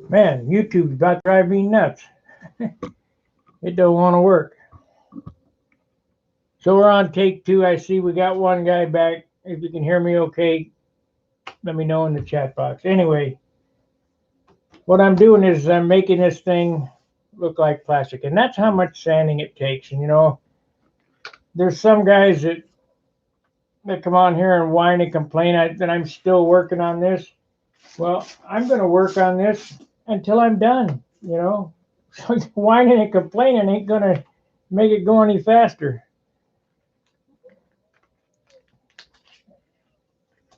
Man, YouTube's about to drive me nuts. It don't want to work. So we're on take 2. I see we got one guy back. If you can hear me okay, let me know in the chat box. Anyway, what I'm doing is I'm making this thing look like plastic. And that's how much sanding it takes. And, you know, there's some guys that come on here and whine and complain that I'm still working on this. Well, I'm going to work on this until I'm done, you know. So whining and complaining ain't going to make it go any faster.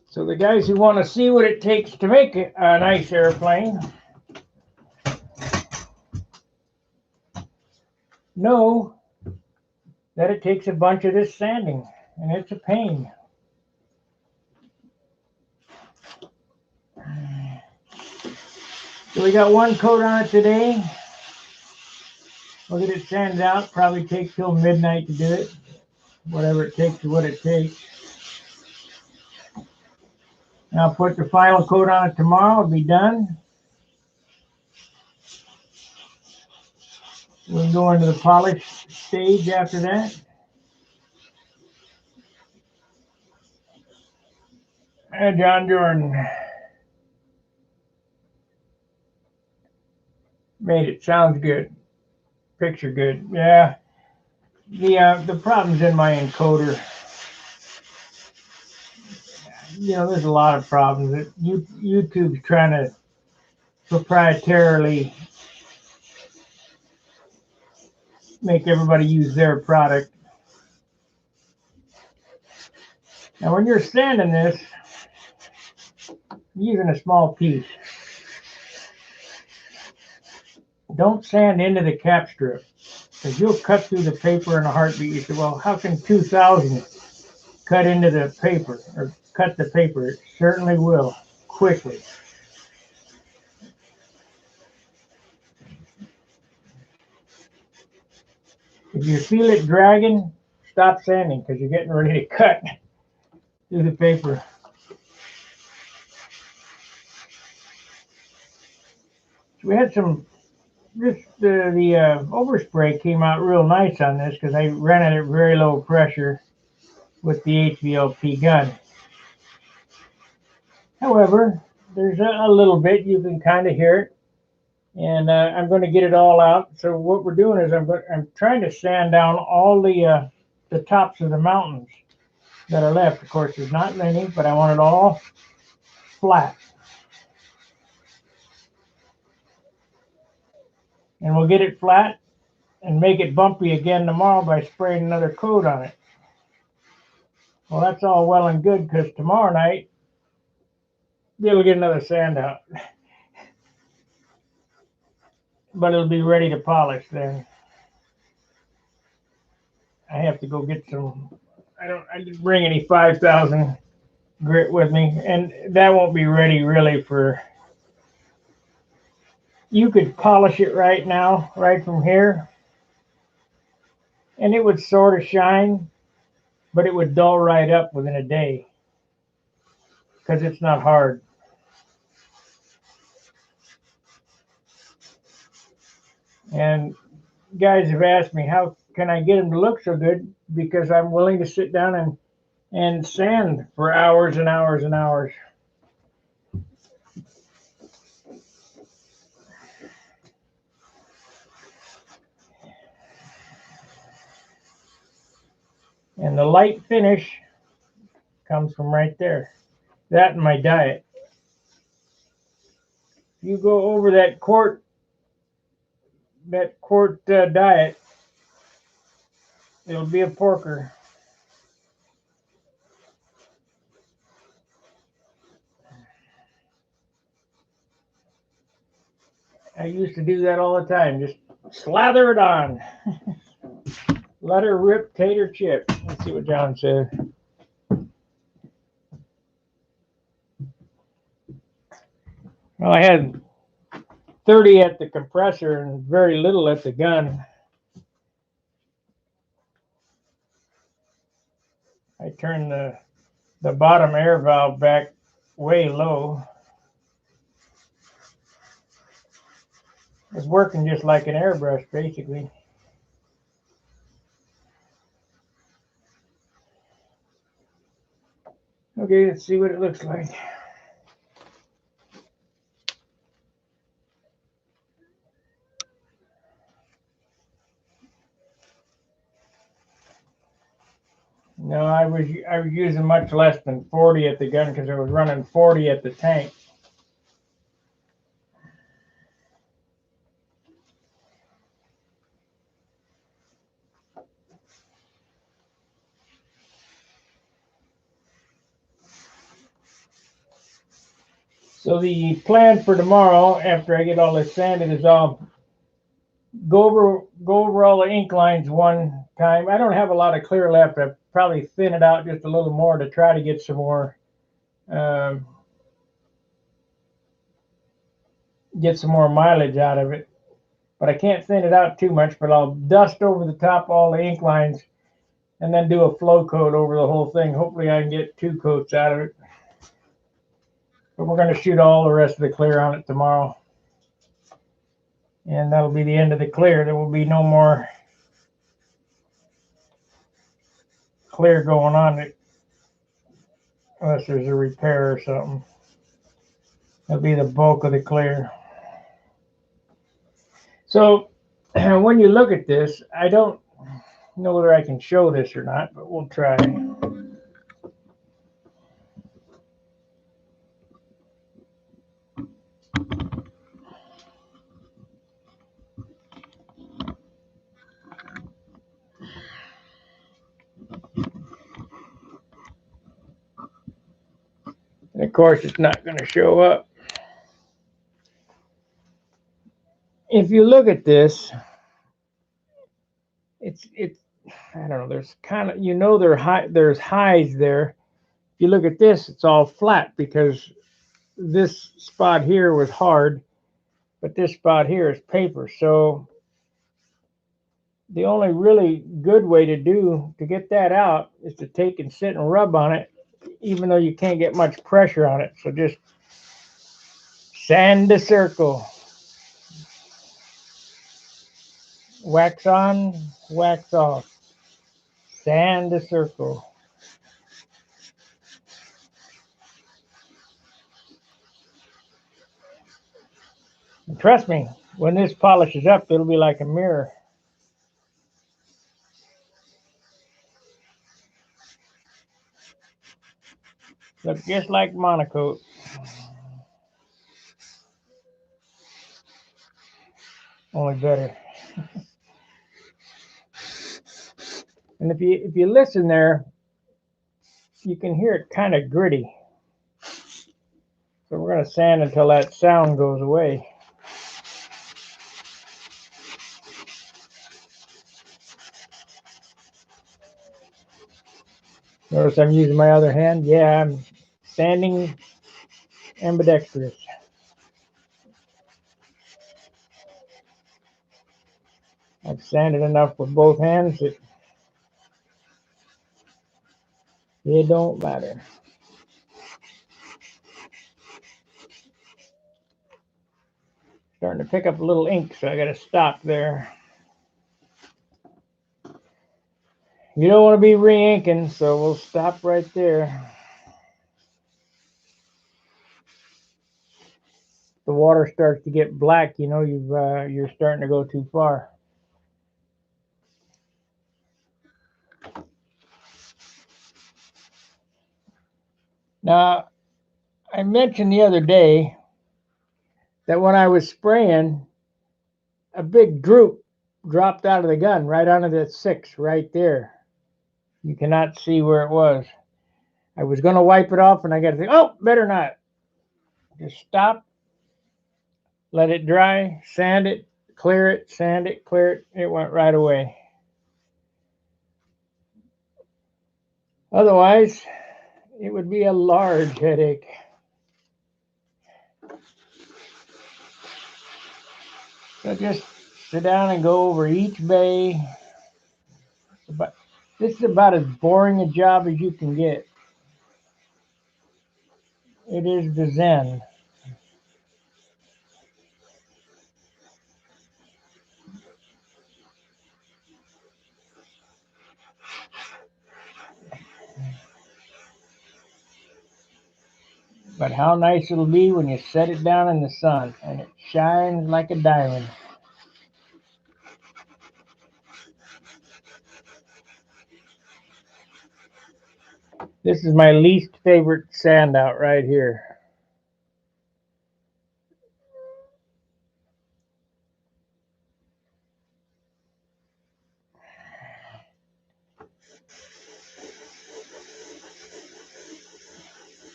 So the guys who want to see what it takes to make a nice airplane know that it takes a bunch of this sanding, and it's a pain. So we got one coat on it today. We'll get it sanded out. Probably take till midnight to do it. Whatever it takes is what it takes. And I'll put the final coat on it tomorrow. It'll be done. We'll go into the polish stage after that. And John Jordan made it. Sounds good. Picture good. Yeah. The problem's in my encoder. You know, there's a lot of problems. YouTube's trying to proprietarily make everybody use their product. Now, when you're sanding this, you're using a small piece. Don't sand into the cap strip, because you'll cut through the paper in a heartbeat. You say, well, how can 2,000 cut into the paper or cut the paper? It certainly will, quickly. If you feel it dragging, stop sanding, because you're getting ready to cut through the paper. So we had some, the overspray came out real nice on this because I ran it at very low pressure with the HVLP gun. However, there's a little bit, you can kind of hear it, and I'm going to get it all out. So what we're doing is I'm trying to sand down all the tops of the mountains that are left. Of course, there's not many, but I want it all flat. And we'll get it flat and make it bumpy again tomorrow by spraying another coat on it. Well, that's all well and good, because tomorrow night we'll get another sand out. But it'll be ready to polish then. I have to go get some. I didn't bring any 5,000 grit with me, and that won't be ready really for. You could polish it right now, right from here, and it would sort of shine, but it would dull right up within a day because it's not hard. And guys have asked me, how can I get them to look so good? Because I'm willing to sit down and sand for hours and hours and hours. And the light finish comes from right there. That and my diet. If you go over that quart diet, it'll be a porker. I used to do that all the time. Just slather it on. Let her rip tater chip. Let's see what John said. Well, I had 30 at the compressor and very little at the gun. I turned the bottom air valve back way low. It's working just like an airbrush, basically. Okay, let's see what it looks like. No, I was using much less than 40 at the gun because I was running 40 at the tank. So the plan for tomorrow, after I get all this sanded, is I'll go over all the ink lines one time. I don't have a lot of clear left. I probably thin it out just a little more to try to get some more um, mileage out of it. But I can't thin it out too much. But I'll dust over the top all the ink lines and then do a flow coat over the whole thing. Hopefully I can get 2 coats out of it. But we're going to shoot all the rest of the clear on it tomorrow. And that'll be the end of the clear. There will be no more clear going on it unless there's a repair or something. That'll be the bulk of the clear. So when you look at this, I don't know whether I can show this or not, but we'll try. And of course, it's not going to show up. If you look at this, it's I don't know. There's kind of there's highs there. If you look at this, it's all flat because this spot here was hard, but this spot here is paper. So the only really good way to get that out is to take and sit and rub on it, even though you can't get much pressure on it. So just sand a circle. Wax on, wax off. Sand a circle. And trust me, when this polishes up, it'll be like a mirror. Look just like Monocoat. Only better. And if you listen there, you can hear it kind of gritty. So we're going to sand until that sound goes away. Notice I'm using my other hand. Yeah, I'm sanding ambidextrous. I've sanded enough with both hands that it don't matter. Starting to pick up a little ink, so I got to stop there. You don't want to be re-inking, so we'll stop right there. The water starts to get black, you know you're starting to go too far. Now, I mentioned the other day that when I was spraying, a big droop dropped out of the gun right onto the 6 right there. You cannot see where it was. I was going to wipe it off, and I got to think, oh, better not. Just stop, let it dry, sand it, clear it, sand it, clear it. It went right away. Otherwise, it would be a large headache. So just sit down and go over each bay. But this is about as boring a job as you can get. It is the zen. But how nice it'll be when you set it down in the sun and it shines like a diamond. This is my least favorite sand out right here.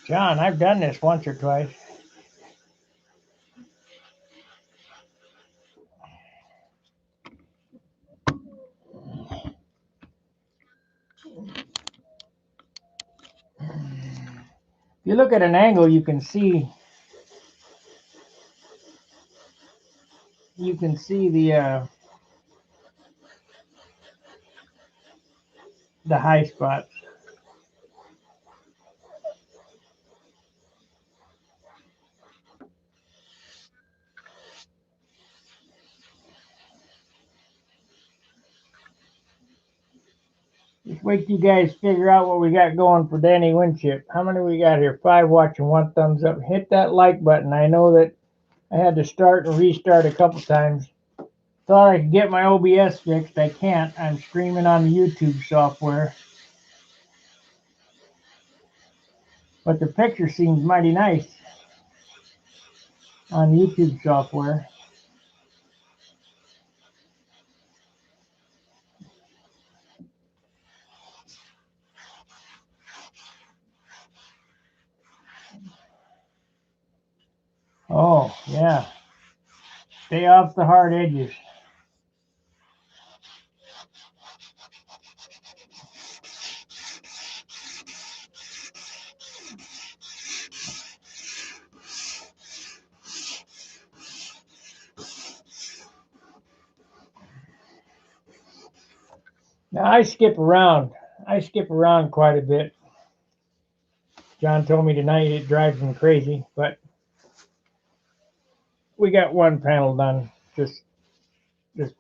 John, I've done this once or twice. If you look at an angle, you can see the high spots. Just wait till you guys figure out what we got going for Danny Winship. How many we got here? 5 watching, 1 thumbs up. Hit that like button. I know that I had to start and restart a couple times. Thought I could get my OBS fixed. I can't. I'm streaming on the YouTube software. But the picture seems mighty nice on YouTube software. Oh, yeah. Stay off the hard edges. Now I skip around. I skip around quite a bit. John told me tonight it drives him crazy, but we got one panel done just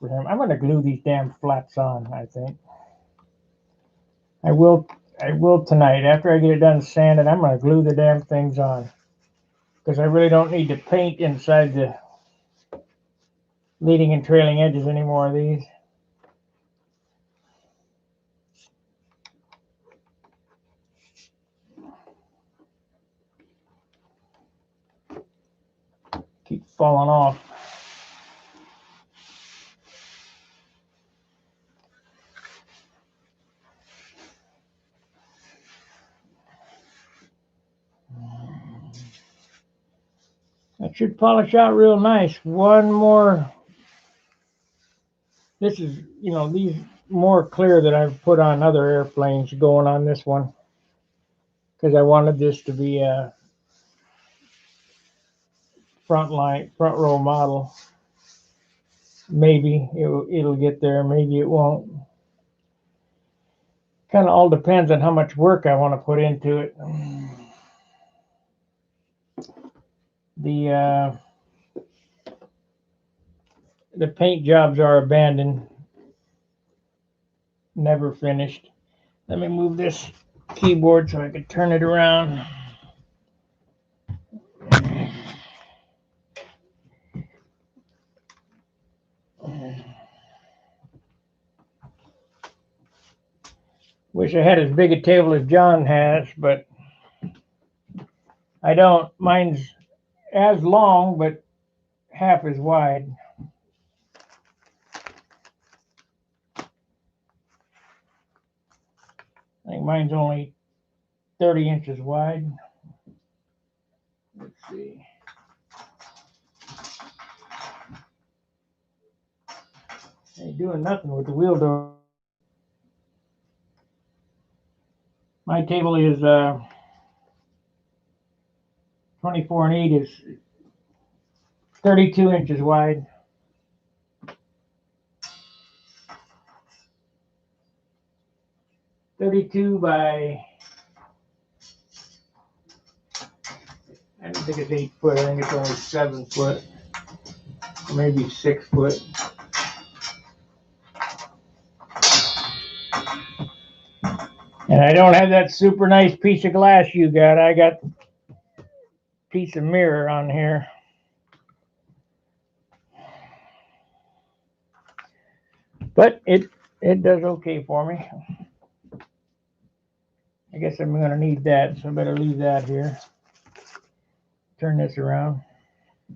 for him. I'm going to glue these damn flats on, I think. I will tonight. After I get it done sanded, I'm going to glue the damn things on. Because I really don't need to paint inside the leading and trailing edges anymore of these. Keep falling off. That should polish out real nice. One more. This is, these more clear that I've put on other airplanes going on this one. Because I wanted this to be a front row model. Maybe it'll get there, maybe it won't. Kind of all depends on how much work I want to put into it. The paint jobs are abandoned, never finished. Let me move this keyboard so I can turn it around. Wish I had as big a table as John has, but I don't. Mine's as long, but half as wide. I think mine's only 30 inches wide. Let's see. Ain't doing nothing with the wheel door. My table is 24 and 8 is 32 inches wide. .32 by, I don't think it's 8 foot. I think it's only 7 foot, or maybe 6 foot. And I don't have that super nice piece of glass you got. I got piece of mirror on here. But it does okay for me. I guess I'm going to need that, so I better leave that here. Turn this around. A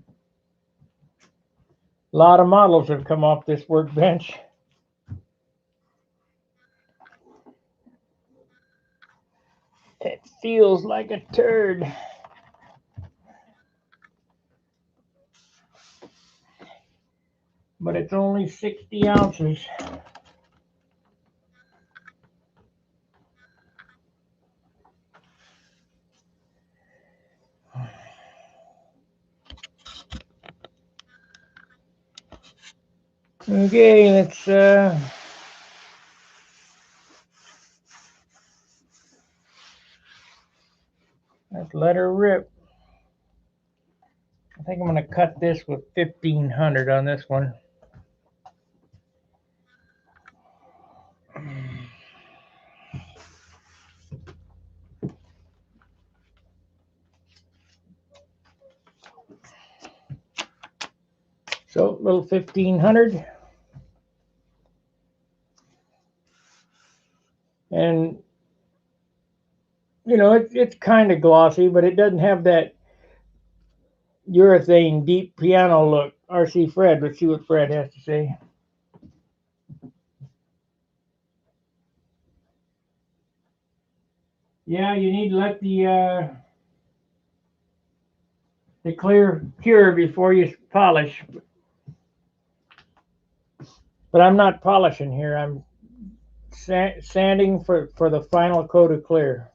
lot of models have come off this workbench. It feels like a turd. But it's only 60 ounces. Okay, let's let her rip. I think I'm going to cut this with 1500 on this one. So, little 1500. And, you know, it's kind of glossy, but it doesn't have that urethane deep piano look. RC Fred, let's see what Fred has to say. Yeah, you need to let the clear cure before you polish. But I'm not polishing here. I'm sanding for the final coat of clear.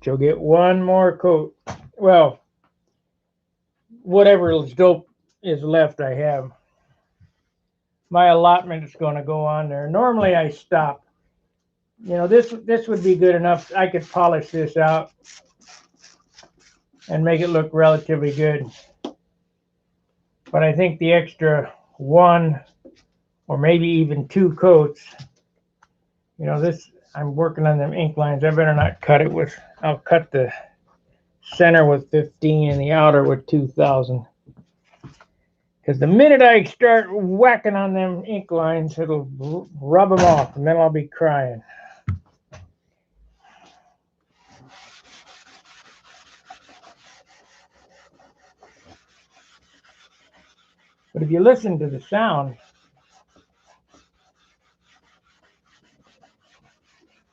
So get one more coat. Well, whatever dope is left I have. My allotment is going to go on there. Normally I stop. You know, this would be good enough. I could polish this out and make it look relatively good. But I think the extra one or maybe even two coats, you know, this, I'm working on them ink lines. I better not cut it with, I'll cut the center with 15 and the outer with 2000. Because the minute I start whacking on them ink lines, it'll rub them off, and then I'll be crying. But if you listen to the sound,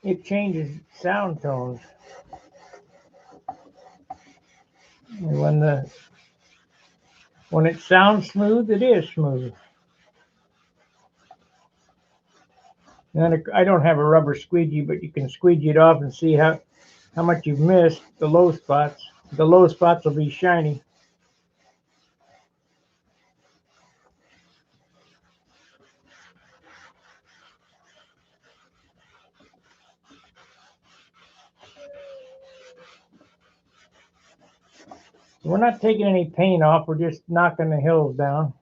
it changes sound tones. And when it sounds smooth, it is smooth. And I don't have a rubber squeegee, but you can squeegee it off and see how much you've missed the low spots. The low spots will be shiny. We're not taking any paint off, we're just knocking the hills down.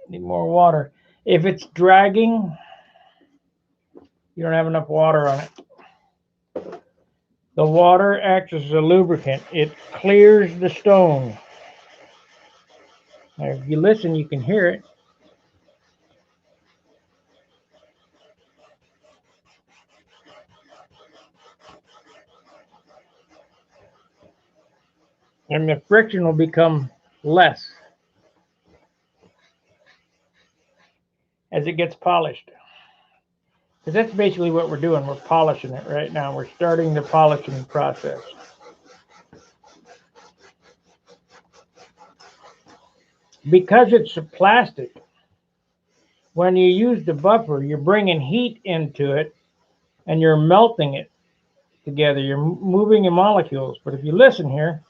Need more water. If it's dragging, you don't have enough water on it. The water acts as a lubricant. It clears the stone. Now, if you listen, you can hear it. And the friction will become less as it gets polished. Because that's basically what we're doing. We're polishing it right now. We're starting the polishing process. Because it's a plastic, when you use the buffer, you're bringing heat into it and you're melting it together. You're moving your molecules. But if you listen here,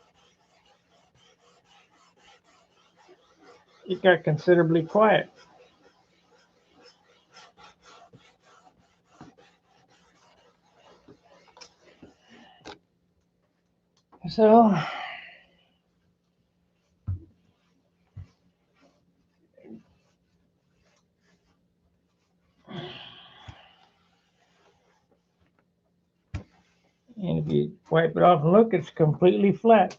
it got considerably quiet. So and if you wipe it off and look, it's completely flat.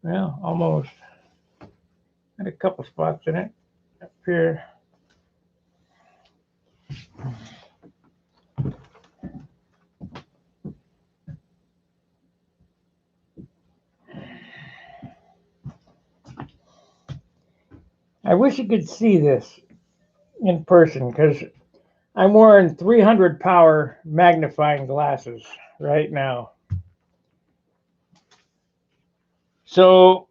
Well, almost. Had a couple spots in it up here. I wish you could see this in person because I'm wearing 300 power magnifying glasses right now. So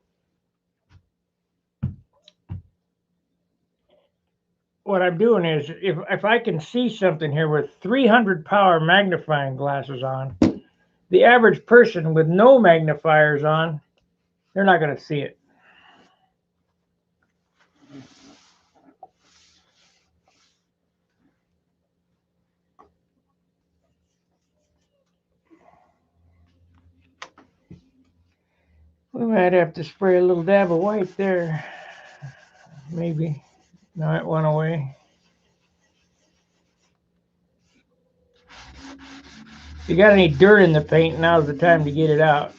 what I'm doing is if I can see something here with 300 power magnifying glasses on, the average person with no magnifiers on, they're not going to see it. We might have to spray a little dab of white there. Maybe. No, it went away. If you got any dirt in the paint, now's the time to get it out.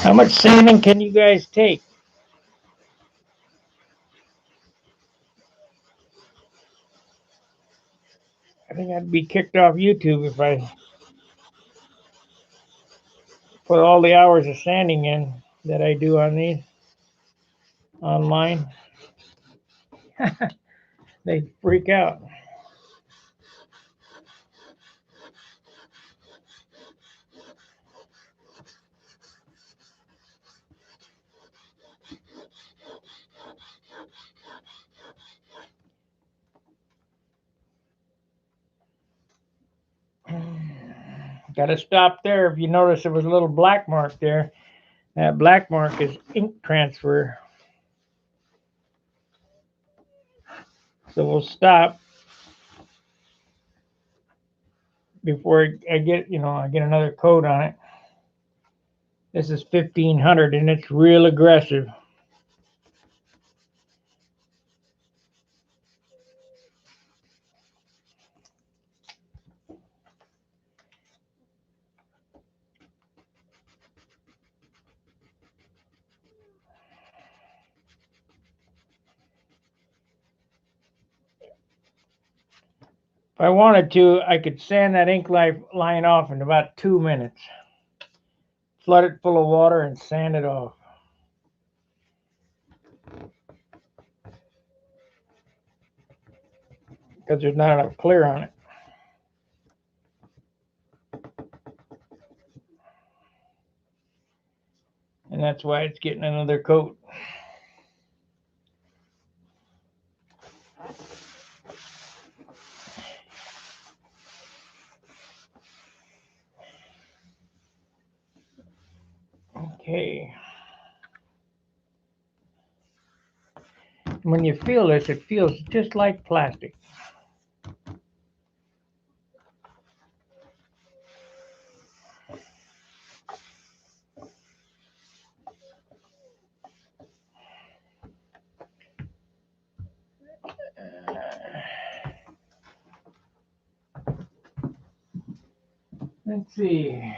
How much sanding can you guys take? I think I'd be kicked off YouTube if I put all the hours of sanding in that I do on these online. They freak out. Got to stop there. If you notice, there was a little black mark there. That black mark is ink transfer. So we'll stop before I get, I get another coat on it. This is 1500 and it's real aggressive. If I wanted to, I could sand that ink line off in about 2 minutes. Flood it full of water and sand it off. Because there's not enough clear on it. And that's why it's getting another coat. Okay. When you feel this, it feels just like plastic. Let's see.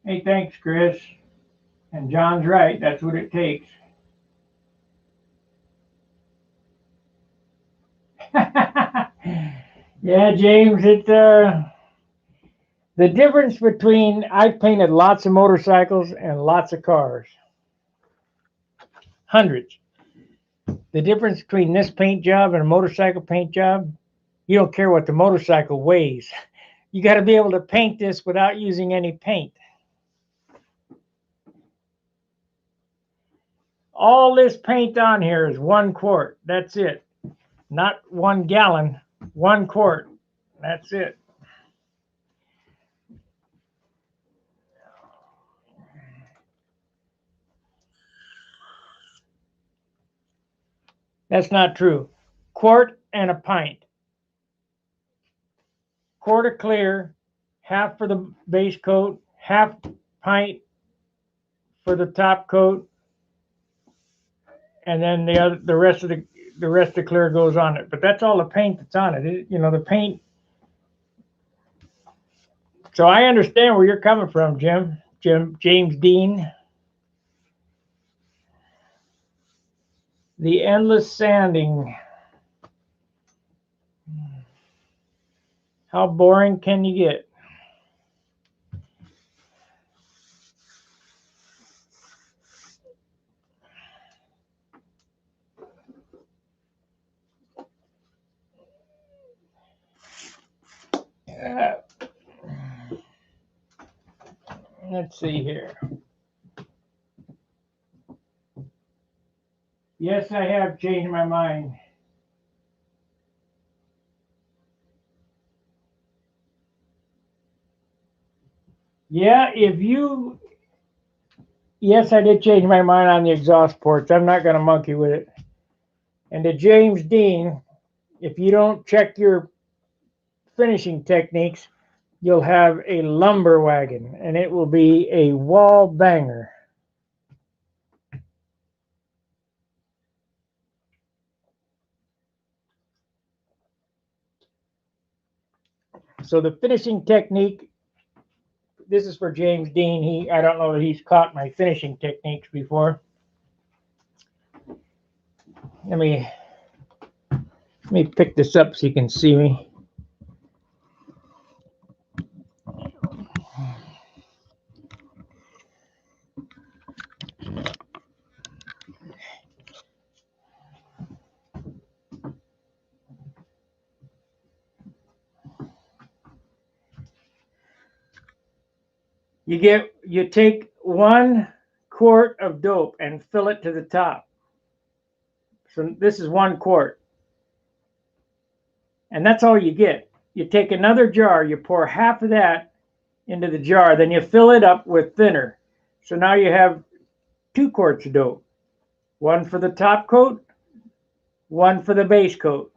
Hey, thanks, Chris. And John's right. That's what it takes. Yeah, James, the difference between I've painted lots of motorcycles and lots of cars. Hundreds. The difference between this paint job and a motorcycle paint job, you don't care what the motorcycle weighs. You got to be able to paint this without using any paint. All this paint on here is 1 quart. That's it. Not 1 gallon, 1 quart. That's it. That's not true. Quart and a pint. Quart of clear, half for the base coat, half pint for the top coat, and then the rest of the clear goes on it. But that's all the paint that's on it. The paint. So I understand where you're coming from, James Dean. The endless sanding. How boring can you get? Let's see here. Yes, I have changed my mind. Yeah, yes, I did change my mind on the exhaust ports. I'm not going to monkey with it. And to James Dean, if you don't check your finishing techniques, you'll have a lumber wagon, and it will be a wall banger. So the finishing technique, this is for James Dean. I don't know that he's caught my finishing techniques before. Let me pick this up so you can see me. You take 1 quart of dope and fill it to the top. So this is 1 quart. And that's all you get. You take another jar, you pour half of that into the jar, then you fill it up with thinner. So now you have 2 quarts of dope. 1 for the top coat, 1 for the base coat,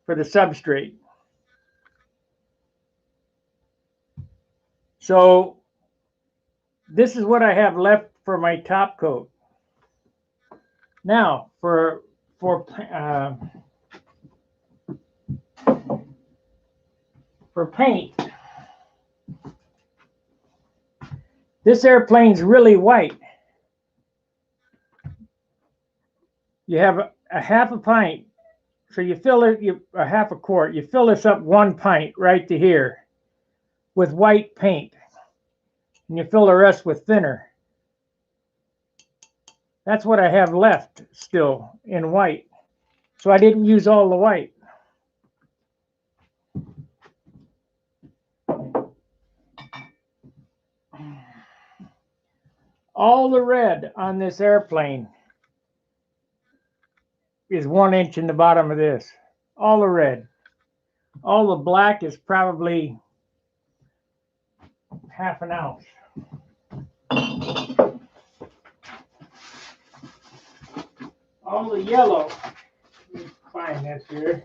for the substrate. So this is what I have left for my top coat. Now for paint, this airplane's really white. You have a half a pint, so you fill it, a half a quart. You fill this up 1 pint right to here with white paint, and you fill the rest with thinner. That's what I have left still in white. So I didn't use all the white. All the red on this airplane is 1 inch in the bottom of this. All the red. All the black is probably half an ounce. All the yellow. Let me find this here.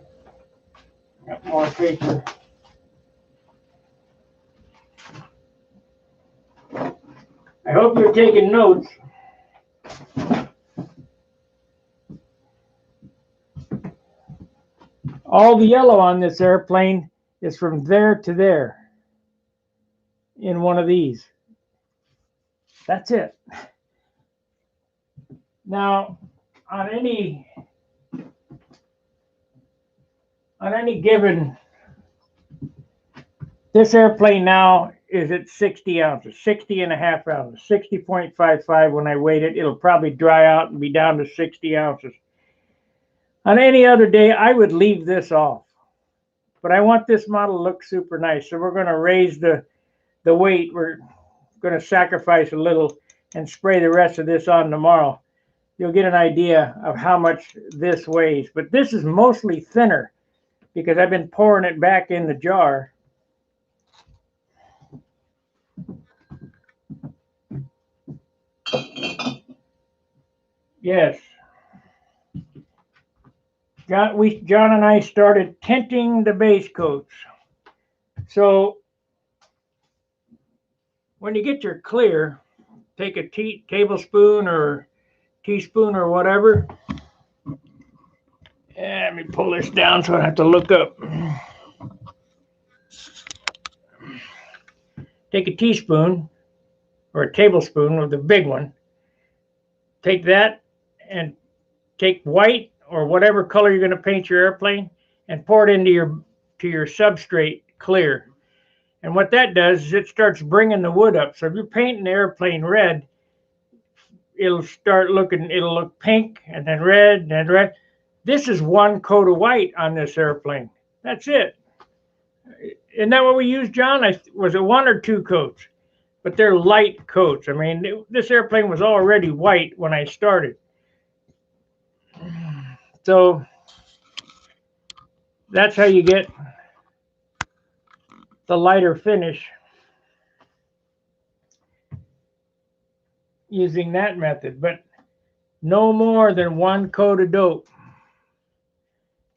Got more paper. I hope you're taking notes. All the yellow on this airplane is from there to there in one of these. That's it. Now, on any given, this airplane now is at 60 ounces, 60 and a half ounces, 60.55 when I weigh it. It'll probably dry out and be down to 60 ounces. On any other day, I would leave this off. But I want this model to look super nice, so we're going to raise the weight. We're going to sacrifice a little and spray the rest of this on tomorrow. you'll get an idea of how much this weighs. But this is mostly thinner because I've been pouring it back in the jar. Yes. John and I started tinting the base coats. So when you get your clear, take a tablespoon or teaspoon or whatever. Let me pull this down so I don't have to look up. Take a teaspoon or a tablespoon with the big one. Take that and take white or whatever color you're going to paint your airplane and pour it into your substrate clear. And what that does is it starts bringing the wood up. So if you're painting the airplane red, it'll look pink and then red and then red. This is one coat of white on this airplane. That's it. Isn't that what we used, John? Was it one or two coats? But they're light coats. I mean, this airplane was already white when I started. So that's how you get the lighter finish using that method. But no more than one coat of dope.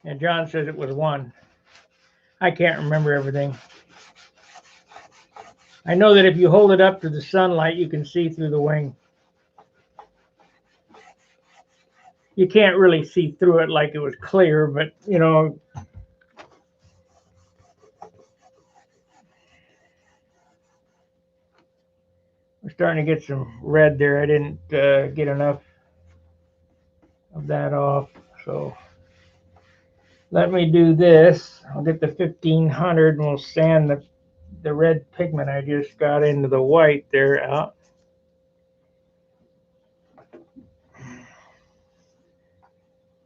And John says it was one. I can't remember everything. I know that if you hold it up to the sunlight, you can see through the wing. You can't really see through it like it was clear, but you know. We're starting to get some red there. I didn't get enough of that off. So let me do this. I'll get the 1500 and we'll sand the red pigment I just got into the white there out.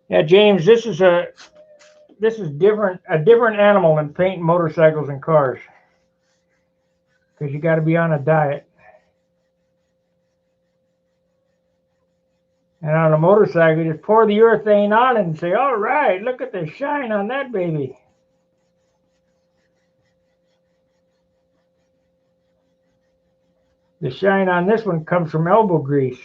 Yeah, James, this is a different animal than painting motorcycles and cars. Because you got to be on a diet. And on a motorcycle, just pour the urethane on it and say, all right, look at the shine on that baby. The shine on this one comes from elbow grease.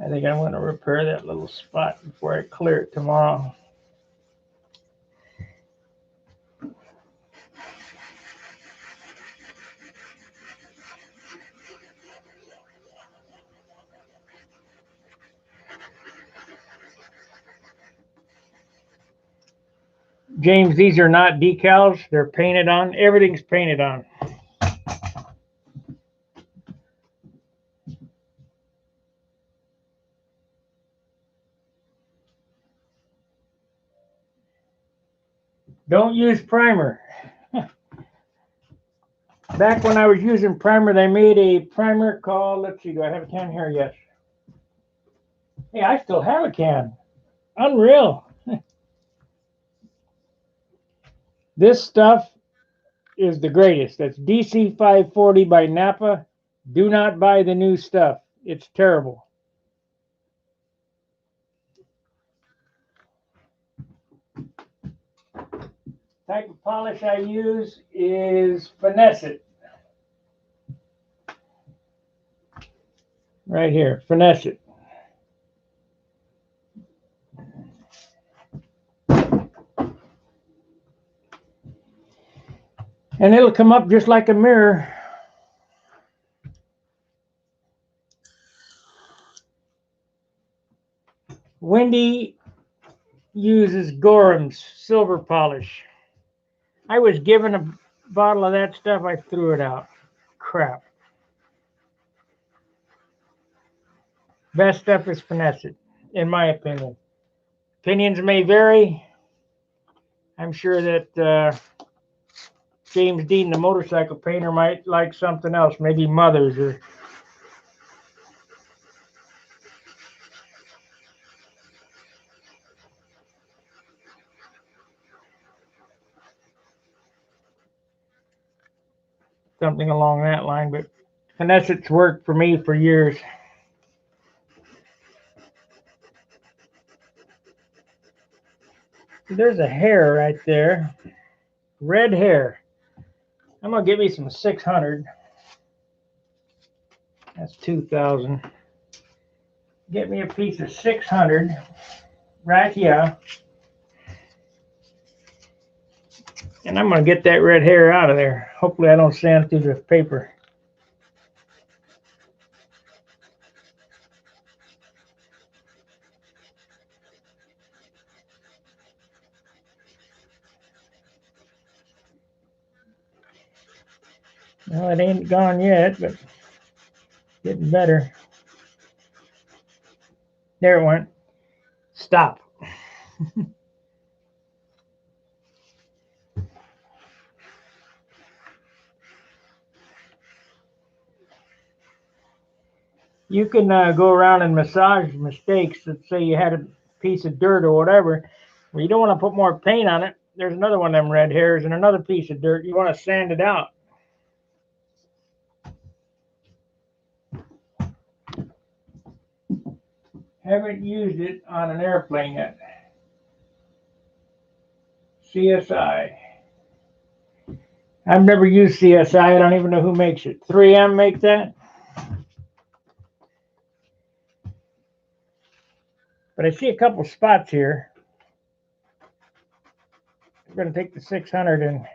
I think I'm going to repair that little spot before I clear it tomorrow. James, these are not decals. They're painted on. Everything's painted on. Don't use primer. Back when I was using primer, they made a primer called, let's see, do I have a can here? Yes. Hey, I still have a can. Unreal. This stuff is the greatest. That's DC 540 by Napa. Do not buy the new stuff. It's terrible. Type of polish I use is Finesse It. Right here, Finesse It. And it'll come up just like a mirror. Wendy uses Gorham's silver polish. I was given a bottle of that stuff. I threw it out. Crap. Best stuff is Finesse It, in my opinion. Opinions may vary. I'm sure that James Dean, the motorcycle painter, might like something else, maybe Mother's or. something along that line, but finesse it's worked for me for years. There's a hair right there, red hair. I'm gonna get me some 600. That's 2,000. Get me a piece of 600 right here. And I'm going to get that red hair out of there. Hopefully I don't sand through the paper. Well, it ain't gone yet, but getting better. There it went. Stop. You can go around and massage mistakes. Let's say you had a piece of dirt or whatever. Well, you don't want to put more paint on it. There's another one of them red hairs and another piece of dirt. You want to sand it out. Haven't used it on an airplane yet. CSI. I've never used CSI. I don't even know who makes it. 3M make that? But I see a couple spots here. We're going to take the 600 and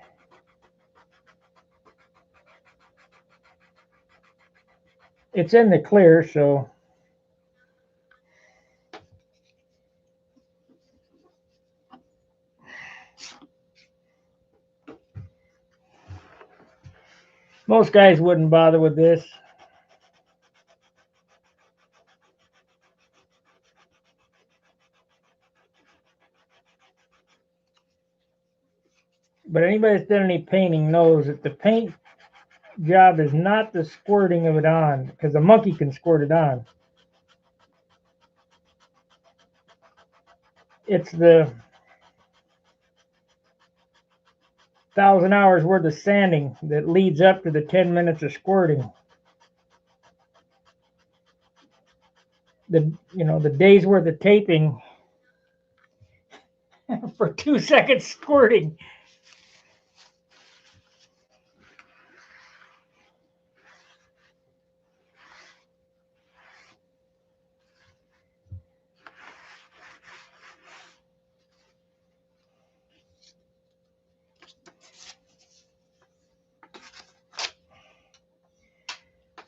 it's in the clear, so most guys wouldn't bother with this. But anybody that's done any painting knows that the paint job is not the squirting of it on, because a monkey can squirt it on. It's the 1,000 hours worth of sanding that leads up to the 10 minutes of squirting. The day's worth of taping for 2 seconds squirting.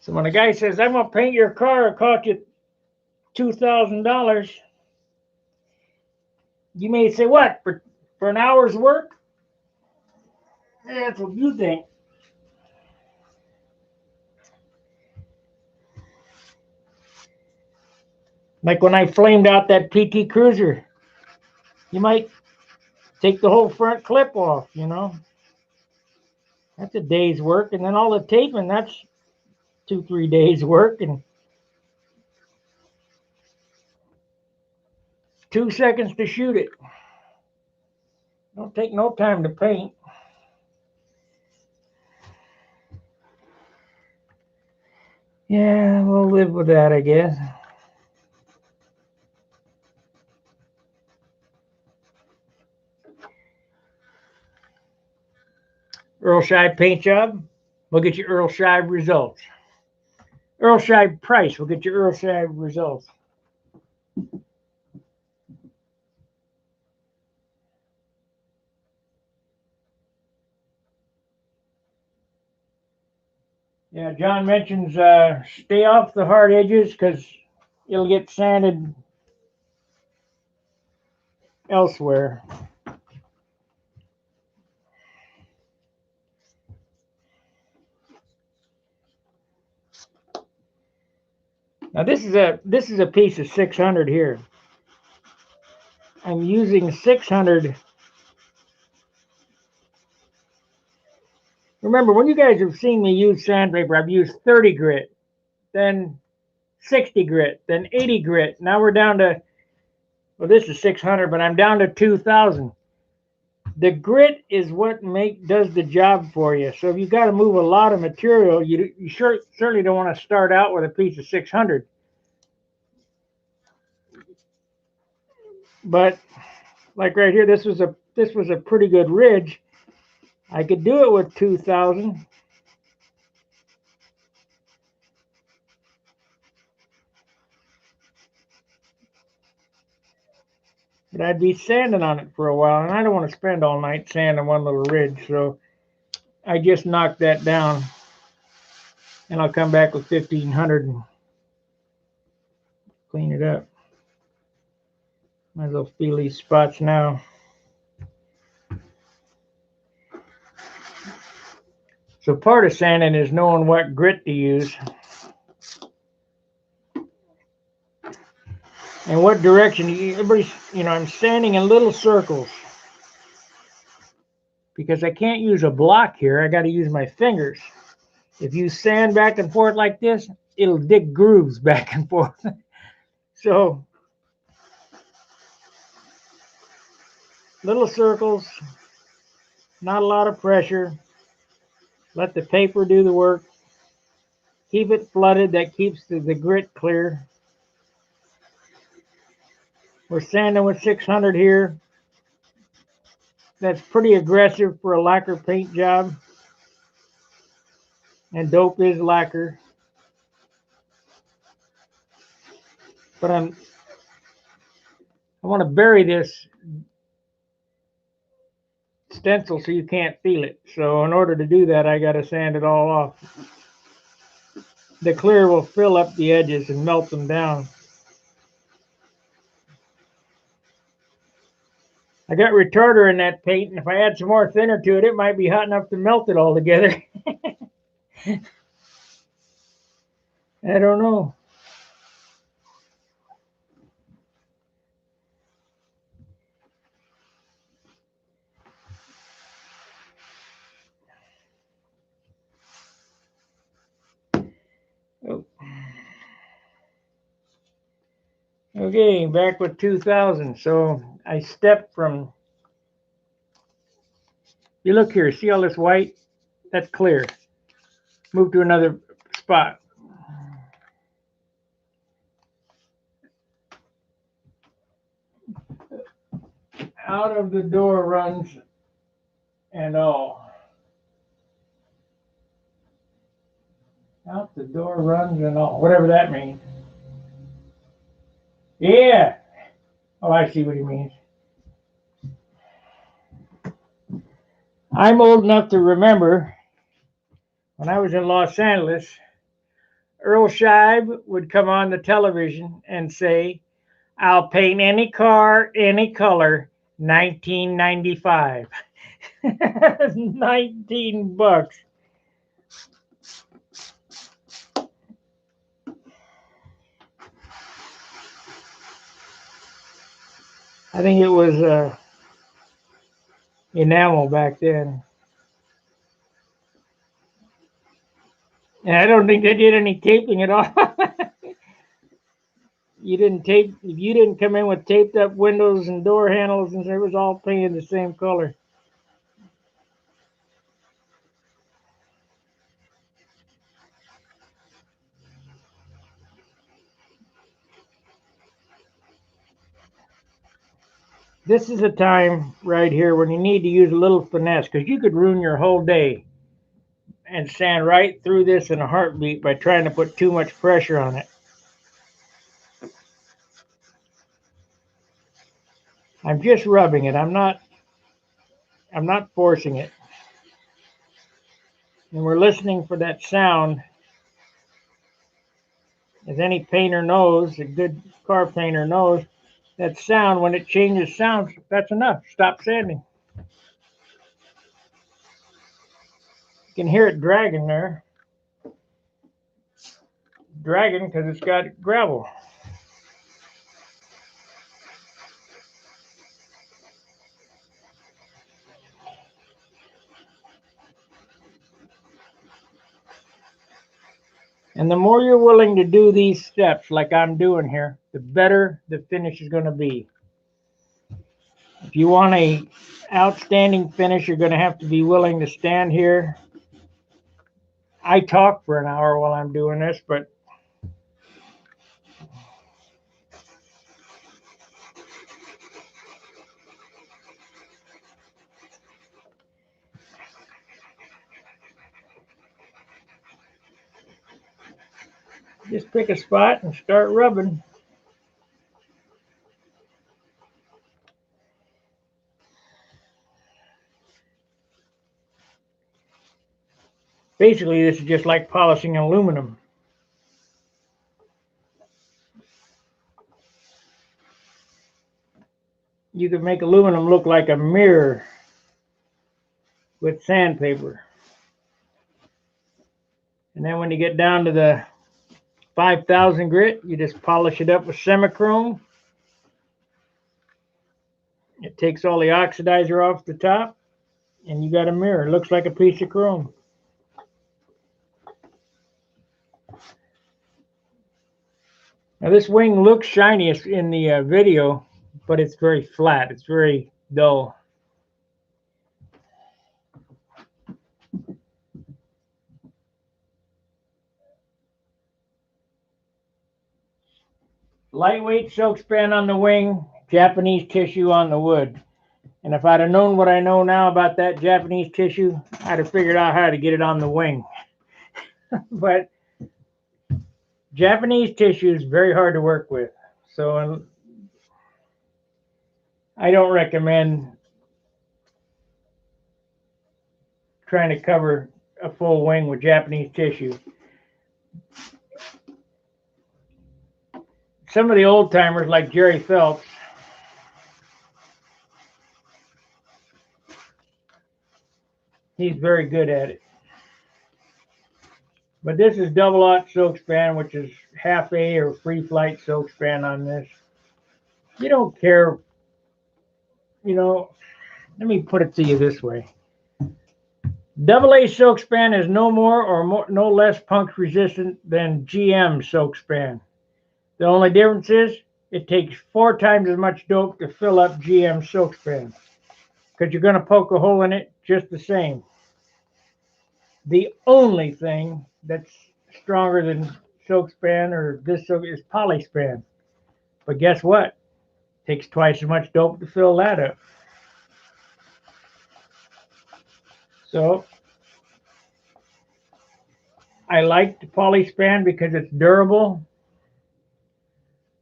So when a guy says, I'm going to paint your car, it cost you $2,000, you may say, what, for an hour's work? Yeah, that's what you think. Like when I flamed out that PT Cruiser, you might take the whole front clip off, That's a day's work. And then all the taping, that's 2-3 days work. And 2 seconds to shoot it. Don't take no time to paint. Yeah, we'll live with that, I guess. Earl Scheib paint job, we'll get you Earl Scheib results. Earl Scheib price, we'll get you Earl Scheib results. Yeah, John mentions stay off the hard edges because it'll get sanded elsewhere. Now this is a piece of 600 here. I'm using 600. Remember, when you guys have seen me use sandpaper, I've used 30 grit, then 60 grit, then 80 grit. Now we're down to, well, this is 600, but I'm down to 2,000. The grit is what does the job for you. So if you've got to move a lot of material, you certainly don't want to start out with a piece of 600. But like right here, this was a pretty good ridge. I could do it with 2000. But I'd be sanding on it for a while, and I don't want to spend all night sanding one little ridge, so I just knocked that down, and I'll come back with 1500 and clean it up. Might as well feel these spots now. So part of sanding is knowing what grit to use and what direction. I'm sanding in little circles because I can't use a block here. I got to use my fingers. If you sand back and forth like this, it'll dig grooves back and forth. So little circles, not a lot of pressure. Let the paper do the work. Keep it flooded. That keeps the grit clear. We're sanding with 600 here. That's pretty aggressive for a lacquer paint job. And dope is lacquer. But I want to bury this stencil so you can't feel it. So in order to do that, I got to sand it all off. The clear will fill up the edges and melt them down. I got retarder in that paint, and if I add some more thinner to it, it might be hot enough to melt it all together. I don't know. Oh. Okay, back with 2000. So I stepped from, you look here, see all this white? That's clear. Move to another spot. Out of the door runs and all. Out the door runs and all. Whatever that means. Yeah. Oh, I see what he means. I'm old enough to remember when I was in Los Angeles, Earl Scheib would come on the television and say, I'll paint any car, any color, 1995. 19 bucks. I think it was enamel back then. And I don't think they did any taping at all. You didn't tape, if you didn't come in with taped up windows and door handles, and it was all painted the same color. This is a time right here when you need to use a little finesse, because you could ruin your whole day and sand right through this in a heartbeat by trying to put too much pressure on it. I'm just rubbing it. I'm not forcing it. And we're listening for that sound. As any painter knows, a good car painter knows, that sound, when it changes sounds, that's enough. Stop sanding. You can hear it dragging there. Dragging because it's got gravel. And the more you're willing to do these steps like I'm doing here, the better the finish is going to be. If you want a outstanding finish, you're going to have to be willing to stand here. I talk for an hour while I'm doing this, but just pick a spot and start rubbing. Basically, this is just like polishing aluminum. You could make aluminum look like a mirror with sandpaper. And then when you get down to the 5000 grit, you just polish it up with semichrome. It takes all the oxidizer off the top, and you got a mirror. It looks like a piece of chrome. Now this wing looks shiny in the video, but it's very flat. It's very dull. Lightweight silk span on the wing, Japanese tissue on the wood. And if I'd have known what I know now about that Japanese tissue, I'd have figured out how to get it on the wing. But Japanese tissue is very hard to work with. So I don't recommend trying to cover a full wing with Japanese tissue. Some of the old timers like Jerry Phelps, he's very good at it. But this is double-aught silk span, which is half A or free flight silk span on this. You don't care, you know, let me put it to you this way. Double A silk span is no more or no less punch resistant than GM silk span. The only difference is it takes 4 times as much dope to fill up GM silk span, because you're going to poke a hole in it just the same. The only thing that's stronger than silk span or this silk is polyspan. But guess what? It takes twice as much dope to fill that up. So I like the polyspan because it's durable,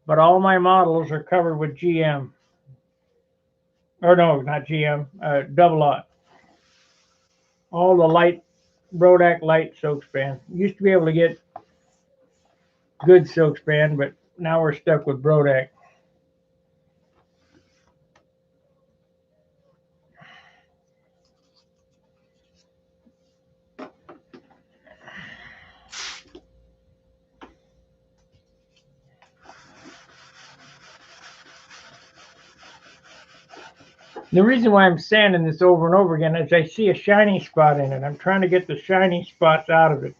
but all my models are covered with GM. Or no, not GM, double-aught. All the light, Brodak light silk span. Used to be able to get good silk span, but now we're stuck with Brodak. The reason why I'm sanding this over and over again is I see a shiny spot in it. I'm trying to get the shiny spots out of it.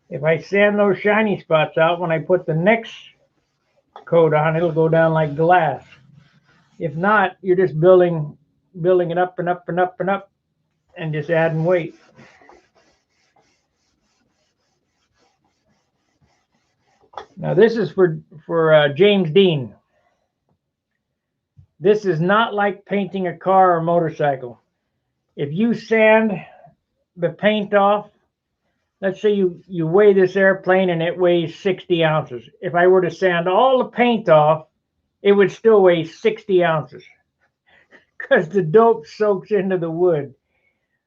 If I sand those shiny spots out, when I put the next coat on, it'll go down like glass. If not, you're just building it up and up and up and up and just adding weight. Now this is for James Dean. This is not like painting a car or motorcycle. If you sand the paint off, let's say you weigh this airplane and it weighs 60 ounces. If I were to sand all the paint off, it would still weigh 60 ounces because the dope soaks into the wood.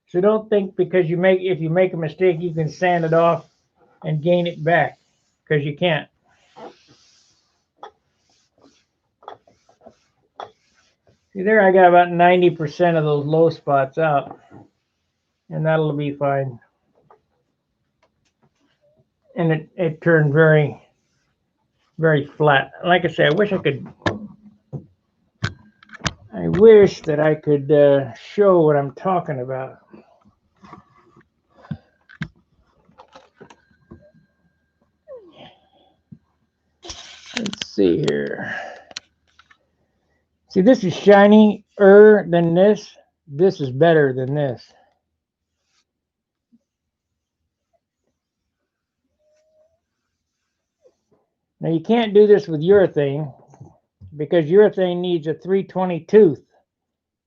So don't think because if you make a mistake, you can sand it off and gain it back, because you can't. See there, I got about 90% of those low spots out, and that'll be fine. And it turned very, very flat. Like I say, I wish that I could show what I'm talking about. Let's see here. See, this is shinier than this. This is better than this. Now you can't do this with urethane because urethane needs a 320 tooth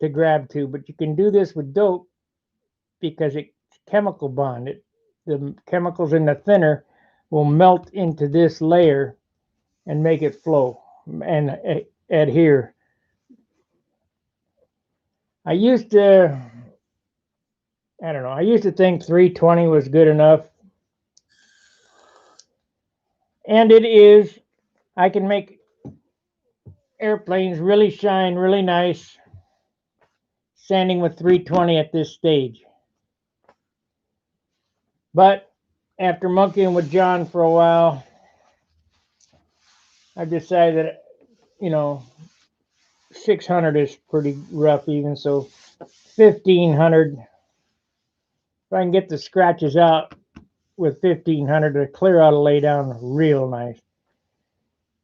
to grab to, but you can do this with dope because it's chemical bond. The chemicals in the thinner will melt into this layer and make it flow and adhere. I used to, I don't know, I used to think 320 was good enough. And it is. I can make airplanes really shine really nice sanding with 320 at this stage. But after monkeying with John for a while, I decided that, 600 is pretty rough even, so 1500. If I can get the scratches out with 1500, to clear out a laydown real nice.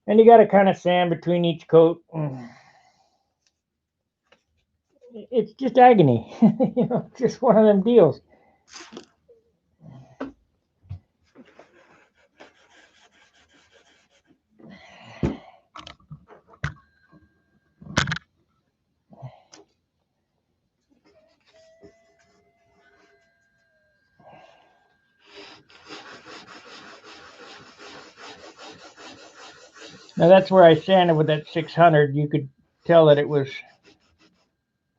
And you got to kind of sand between each coat. It's just agony, just one of them deals. Now that's where I sanded with that 600. You could tell that it was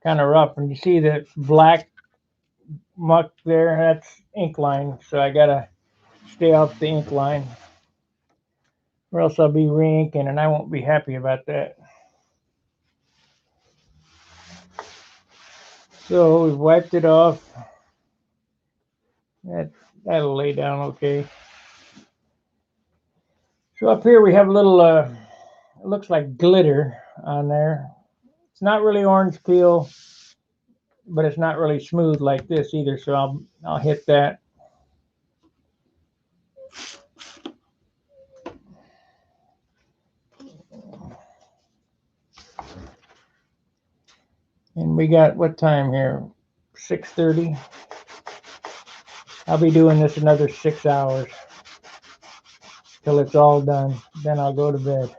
kind of rough. And you see the black muck there? That's ink line. So I got to stay off the ink line, or else I'll be re-inking, and I won't be happy about that. So we've wiped it off. That'll lay down okay. So up here we have a little, it looks like glitter on there. It's not really orange peel, but it's not really smooth like this either. So I'll hit that. And we got what time here? 6:30. I'll be doing this another 6 hours till it's all done. Then I'll go to bed.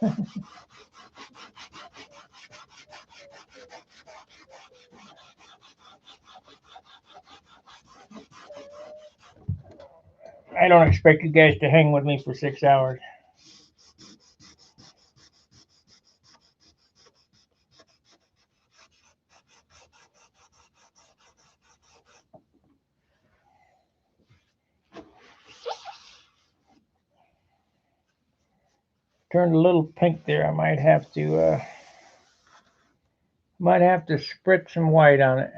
I don't expect you guys to hang with me for 6 hours. Turned a little pink there. I might have to spritz some white on it.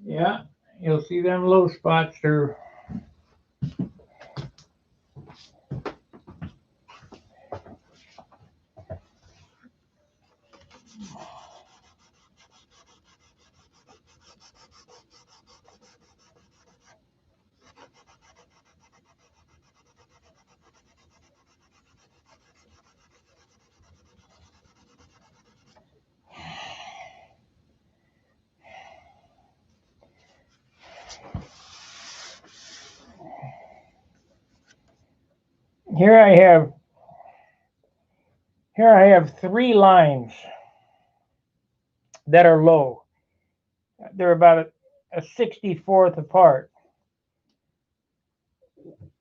Yeah, you'll see them low spots are. Here I have 3 lines that are low. They're about a 64th apart.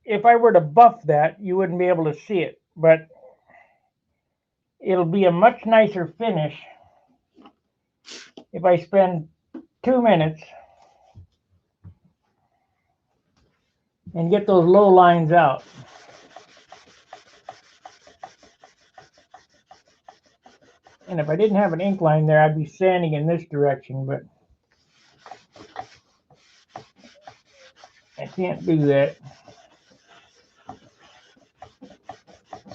If I were to buff that, you wouldn't be able to see it, but it'll be a much nicer finish if I spend 2 minutes and get those low lines out. And if I didn't have an ink line there, I'd be sanding in this direction, but I can't do that.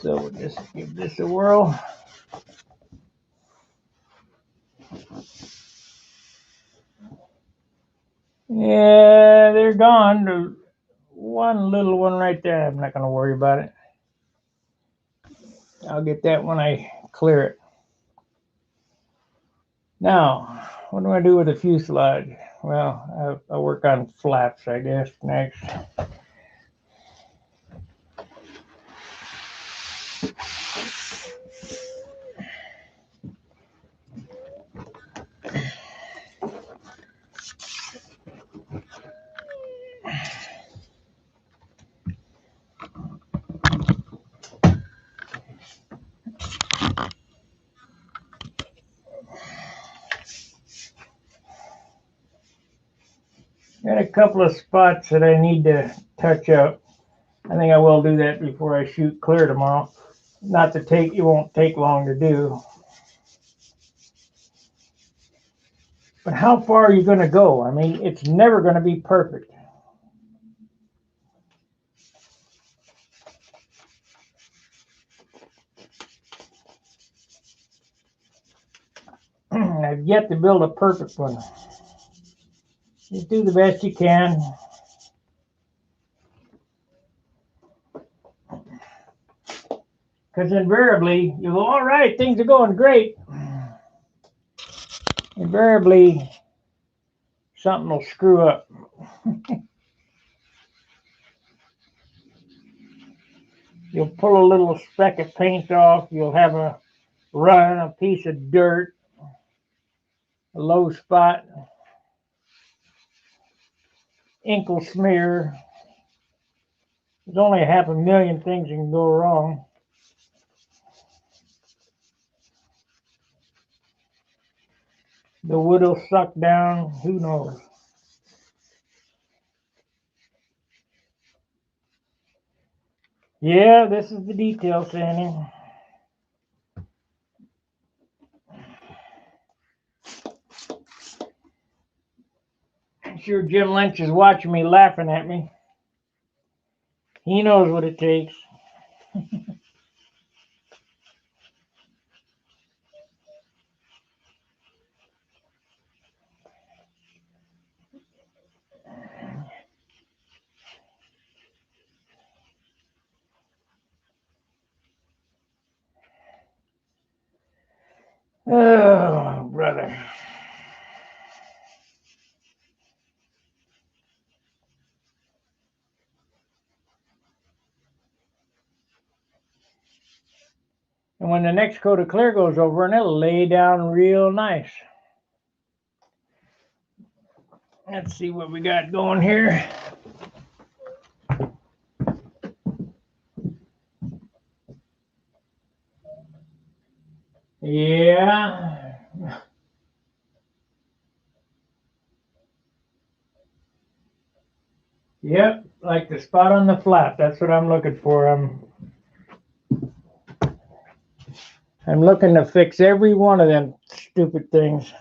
So we'll just give this a whirl. Yeah, they're gone. There's one little one right there. I'm not going to worry about it. I'll get that when I clear it. Now, what do I do with the fuselage? Well, I'll work on flaps, I guess, next. Got a couple of spots that I need to touch up. I think I will do that before I shoot clear tomorrow. Not to take, it won't take long to do. But how far are you going to go? I mean, it's never going to be perfect. I've yet to build a perfect one. Just do the best you can. Because invariably, you go, all right, things are going great. Invariably, something will screw up. You'll pull a little speck of paint off. You'll have a run, a piece of dirt, a low spot, ink will smear. There's only 500,000 things that can go wrong. The wood will suck down. Who knows? Yeah, this is the detail sanding. I'm sure Jim Lynch is watching me, laughing at me. He knows what it takes. Oh, brother. And when the next coat of clear goes over, and it'll lay down real nice. Let's see what we got going here. Yeah. Yep, like the spot on the flap. That's what I'm looking for. I'm looking to fix every one of them stupid things.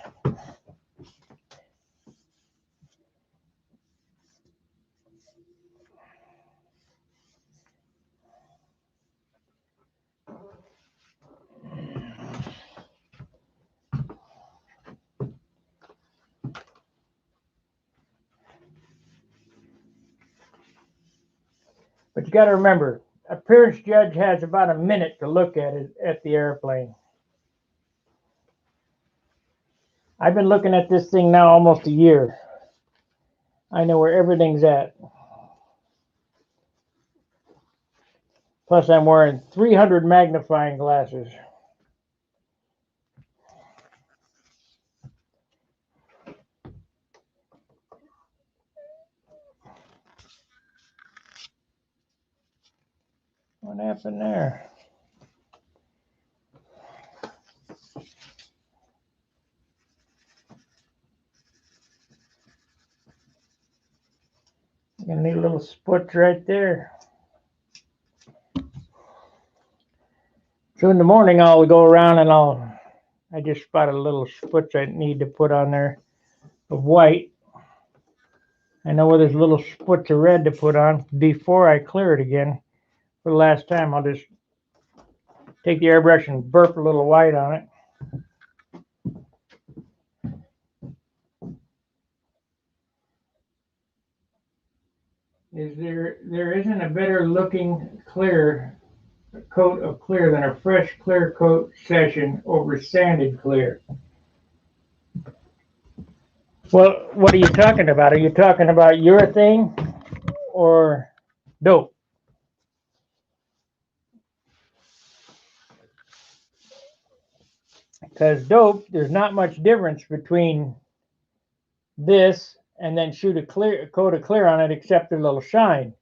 But you got to remember, appearance judge has about a minute to look at it at the airplane. I've been looking at this thing now almost a year. I know where everything's at. Plus, I'm wearing 300 magnifying glasses. What happened there? Got a neat little split right there. So in the morning, I'll go around and I just spotted a little split I need to put on there of white. I know where there's little splits of red to put on before I clear it again. For the last time, I'll just take the airbrush and burp a little white on it. is there isn't a better looking clear coat of clear than a fresh clear coat session over sanded clear. Well, what are you talking about? Are you talking about urethane or dope? Because dope, there's not much difference between this and then shoot a coat of clear on it, except a little shine.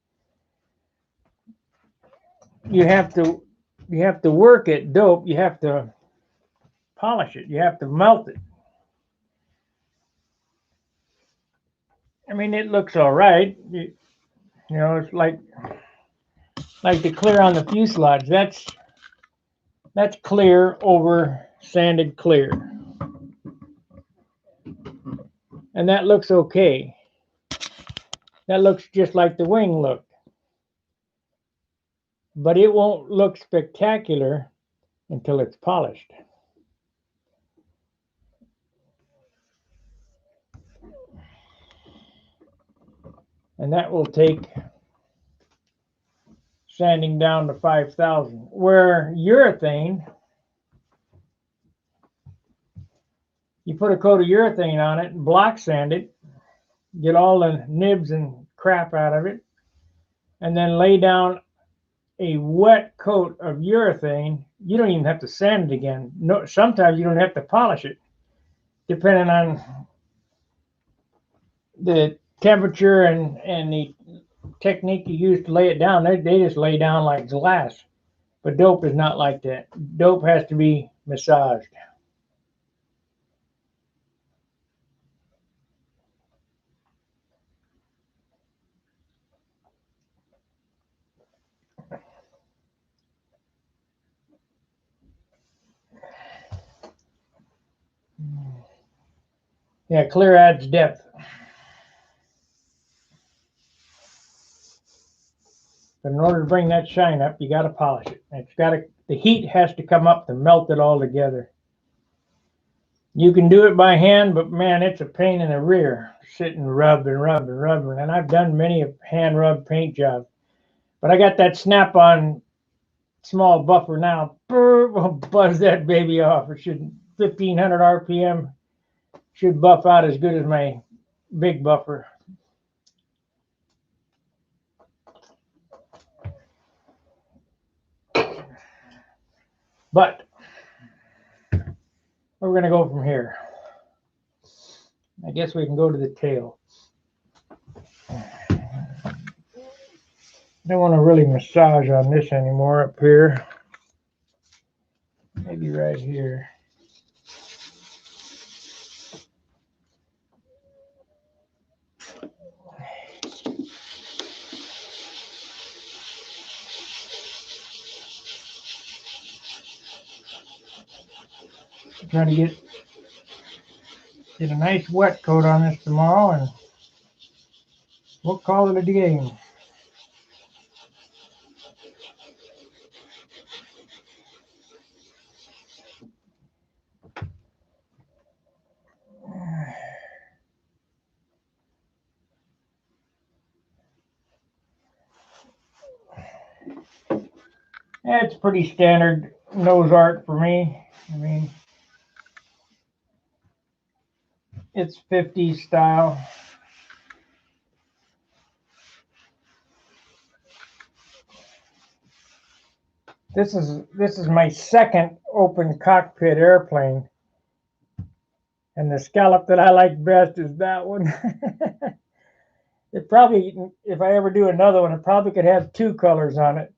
You have to work it. Dope, you have to polish it. You have to melt it. I mean, it looks all right. You know, it's like the clear on the fuselage. That's clear over sanded clear, and that looks okay. That looks just like the wing looked, but it won't look spectacular until it's polished. And that will take sanding down to 5,000. Where urethane, you put a coat of urethane on it and block sand it, get all the nibs and crap out of it, and then lay down a wet coat of urethane. You don't even have to sand it again. No, sometimes you don't have to polish it, depending on the temperature and the technique you use to lay it down. They just lay down like glass. But dope is not like that. Dope has to be massaged. Yeah, clear adds depth. But in order to bring that shine up, you got to polish it. The heat has to come up to melt it all together. You can do it by hand, but man, it's a pain in the rear. Sit and rub and rub and rub. And I've done many a hand rub paint job. But I got that snap-on small buffer now. Will buzz that baby off. It should 1,500 RPM. Should buff out as good as my big buffer. But where we're going to go from here? I guess we can go to the tail. I don't want to really massage on this anymore up here. Maybe right here. Trying to get a nice wet coat on this tomorrow, and we'll call it a game. It's pretty standard nose art for me. I mean, it's 50s style. This is my second open cockpit airplane, and the scallop that I like best is that one. It probably, if I ever do another one, it probably could have two colors on it,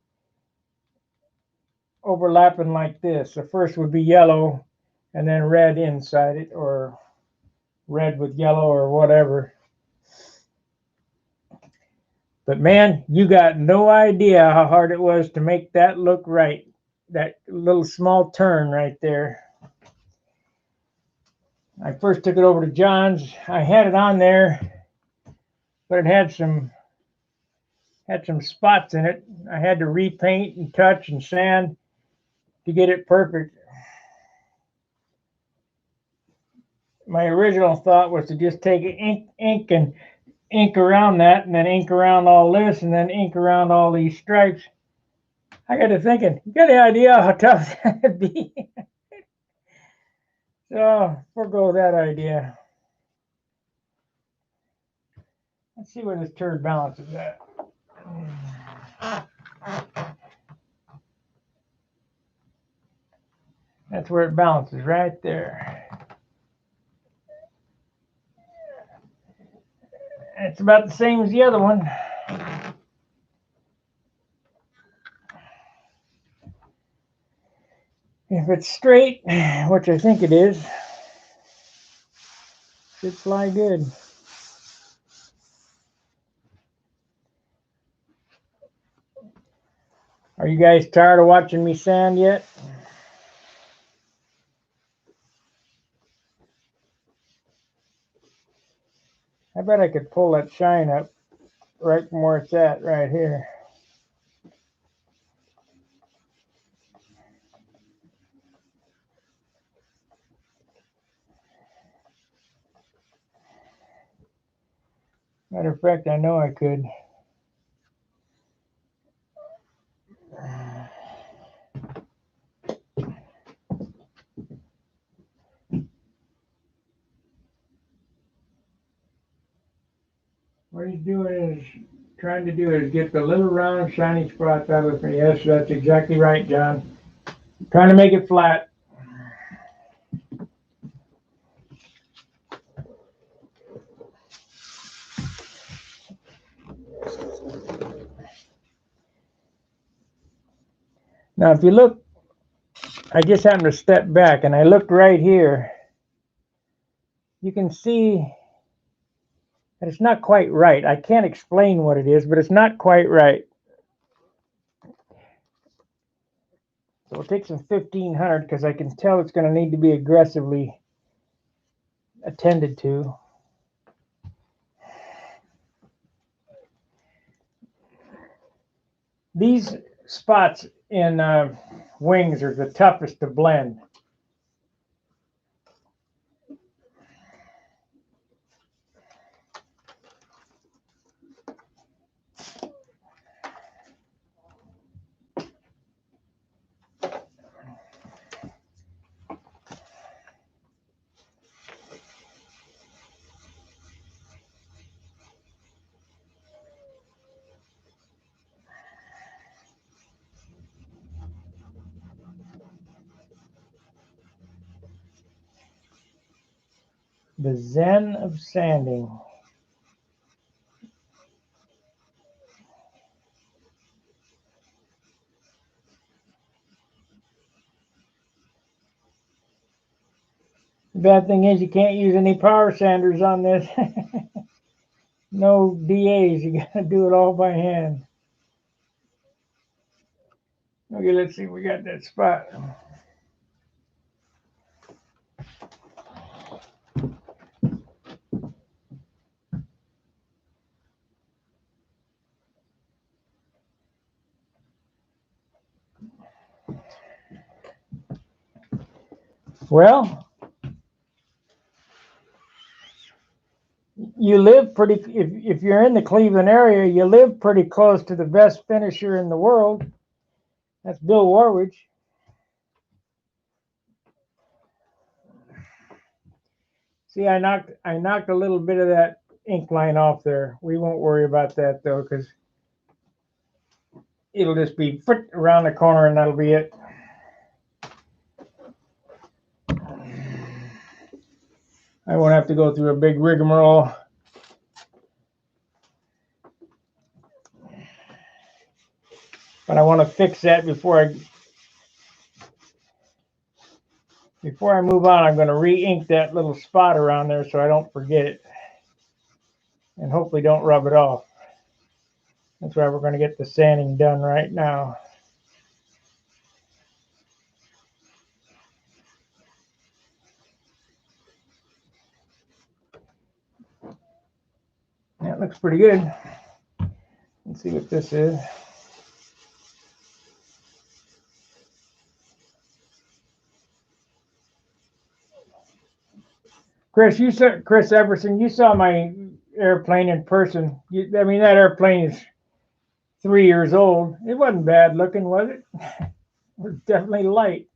overlapping like this. The first would be yellow, and then red inside it, or red with yellow, or whatever. But man, you got no idea how hard it was to make that look right. That little small turn right there. I first took it over to John's. I had it on there, but it had some spots in it. I had to repaint and touch and sand to get it perfect. My original thought was to just take ink and ink around that, and then ink around all this, and then ink around all these stripes. I got to thinking, you got any idea how tough that'd be? So, forego that idea. Let's see where this turd balance is at. That's where it balances, right there. It's about the same as the other one. If it's straight, which I think it is, should fly good. Are you guys tired of watching me sand yet? I bet I could pull that shine up right from where it's at, right here. Matter of fact, I know I could. What he's doing is trying to do is get the little round shiny spots out of it. Yes, that's exactly right, John. Trying to make it flat. Now, if you look, I just happened to step back and I looked right here. You can see that it's not quite right. I can't explain what it is, but it's not quite right. So we'll take some 1500 because I can tell it's going to need to be aggressively attended to. These spots in wings are the toughest to blend. The zen of sanding. The bad thing is you can't use any power sanders on this. No DAs, you gotta do it all by hand. Okay, let's see, we got that spot. Well, you live pretty, if you're in the Cleveland area, you live pretty close to the best finisher in the world. That's Bill Warwich. See, I knocked a little bit of that ink line off there. We won't worry about that though, because it'll just be around the corner and that'll be it. I won't have to go through a big rigmarole. But I want to fix that before I move on. I'm going to re-ink that little spot around there so I don't forget it. And hopefully don't rub it off. That's why we're going to get the sanding done right now. That looks pretty good. Let's see what this is. Chris Everson, you saw my airplane in person. I mean, that airplane is 3 years old. It wasn't bad looking, was it? It was definitely light.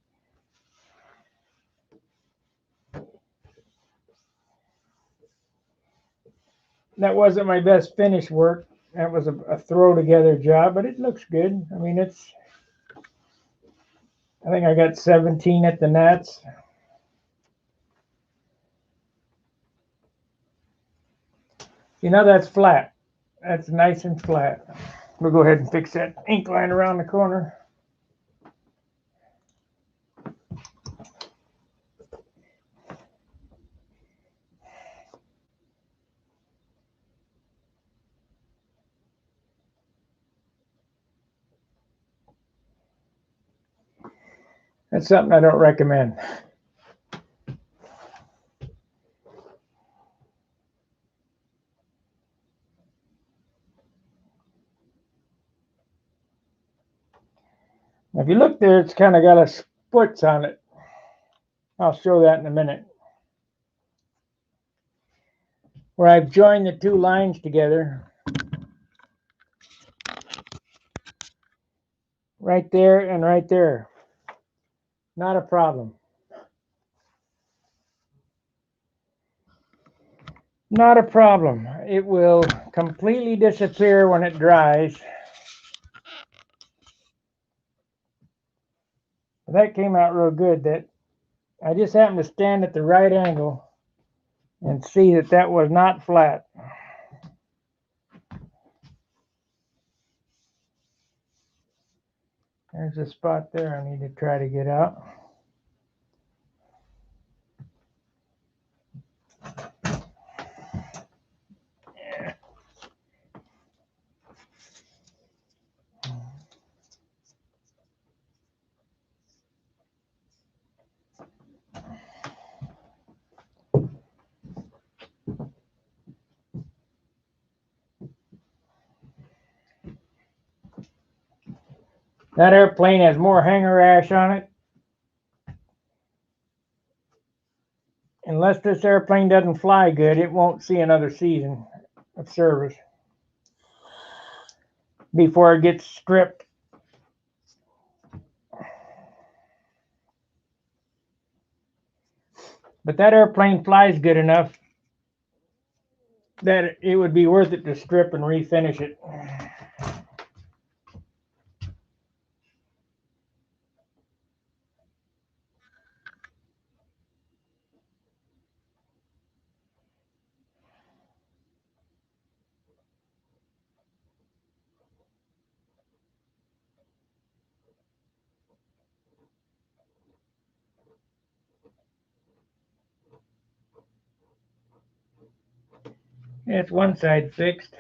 That wasn't my best finish work. That was a throw together job, but it looks good. I mean, I think I got 17 at the nets. You know, that's flat. That's nice and flat. We'll go ahead and fix that ink line around the corner. That's something I don't recommend. If you look there, it's kind of got a splits on it. I'll show that in a minute. Where I've joined the two lines together. Right there and right there. Not a problem. Not a problem. It will completely disappear when it dries. That came out real good. That I just happened to stand at the right angle and see that that was not flat. There's a spot there I need to try to get out. That airplane has more hanger ash on it. Unless this airplane doesn't fly good, it won't see another season of service before it gets stripped. But that airplane flies good enough that it would be worth it to strip and refinish it. It's one side fixed.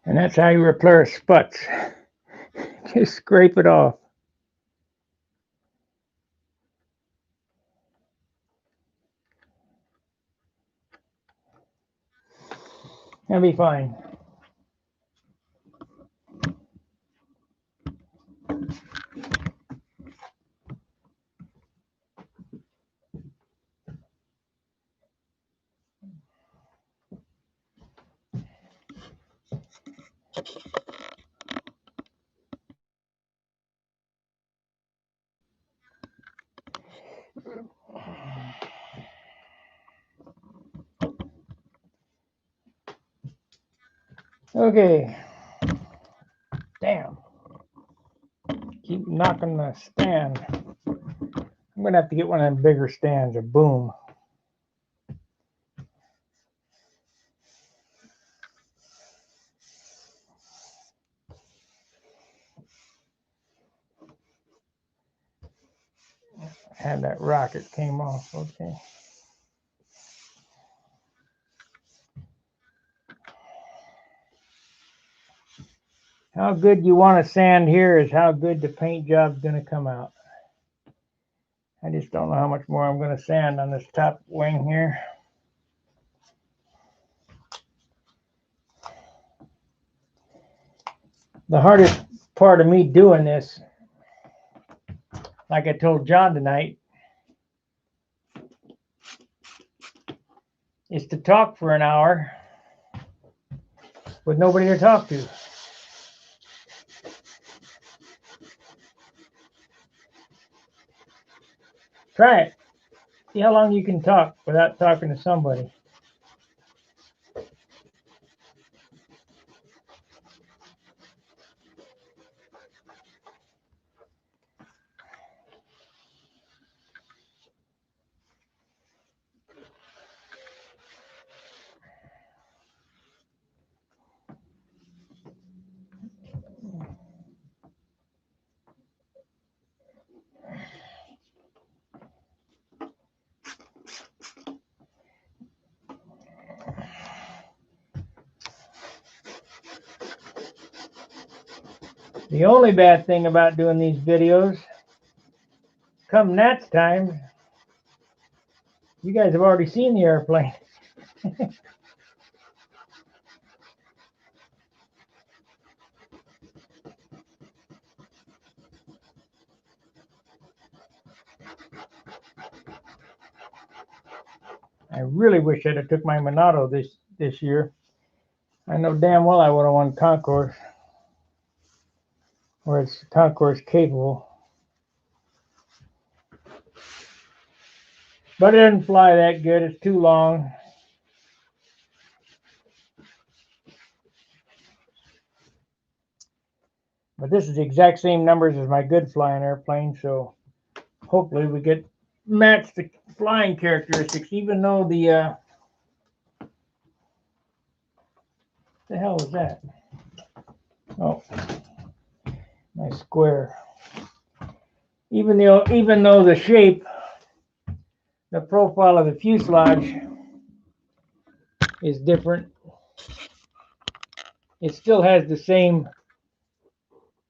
And that's how you repair sputs. Just scrape it off. That'll be fine. Okay. Damn. Keep knocking the stand. I'm going to have to get one of them bigger stands, a boom. Had that rocket came off. Okay. How good you want to sand here is how good the paint job's going to come out. I just don't know how much more I'm going to sand on this top wing here. The hardest part of me doing this, like I told John tonight, is to talk for an hour with nobody to talk to. Try it. See how long you can talk without talking to somebody. The only bad thing about doing these videos, come Nat's time, you guys have already seen the airplane. I really wish I'd have took my Monado this year. I know damn well I would have won Concourse, or it's Concourse capable. But it doesn't fly that good. It's too long. But this is the exact same numbers as my good flying airplane, so hopefully we get match the flying characteristics, even though the hell was that? Oh, my square. Even though the shape, the profile of the fuselage is different, it still has the same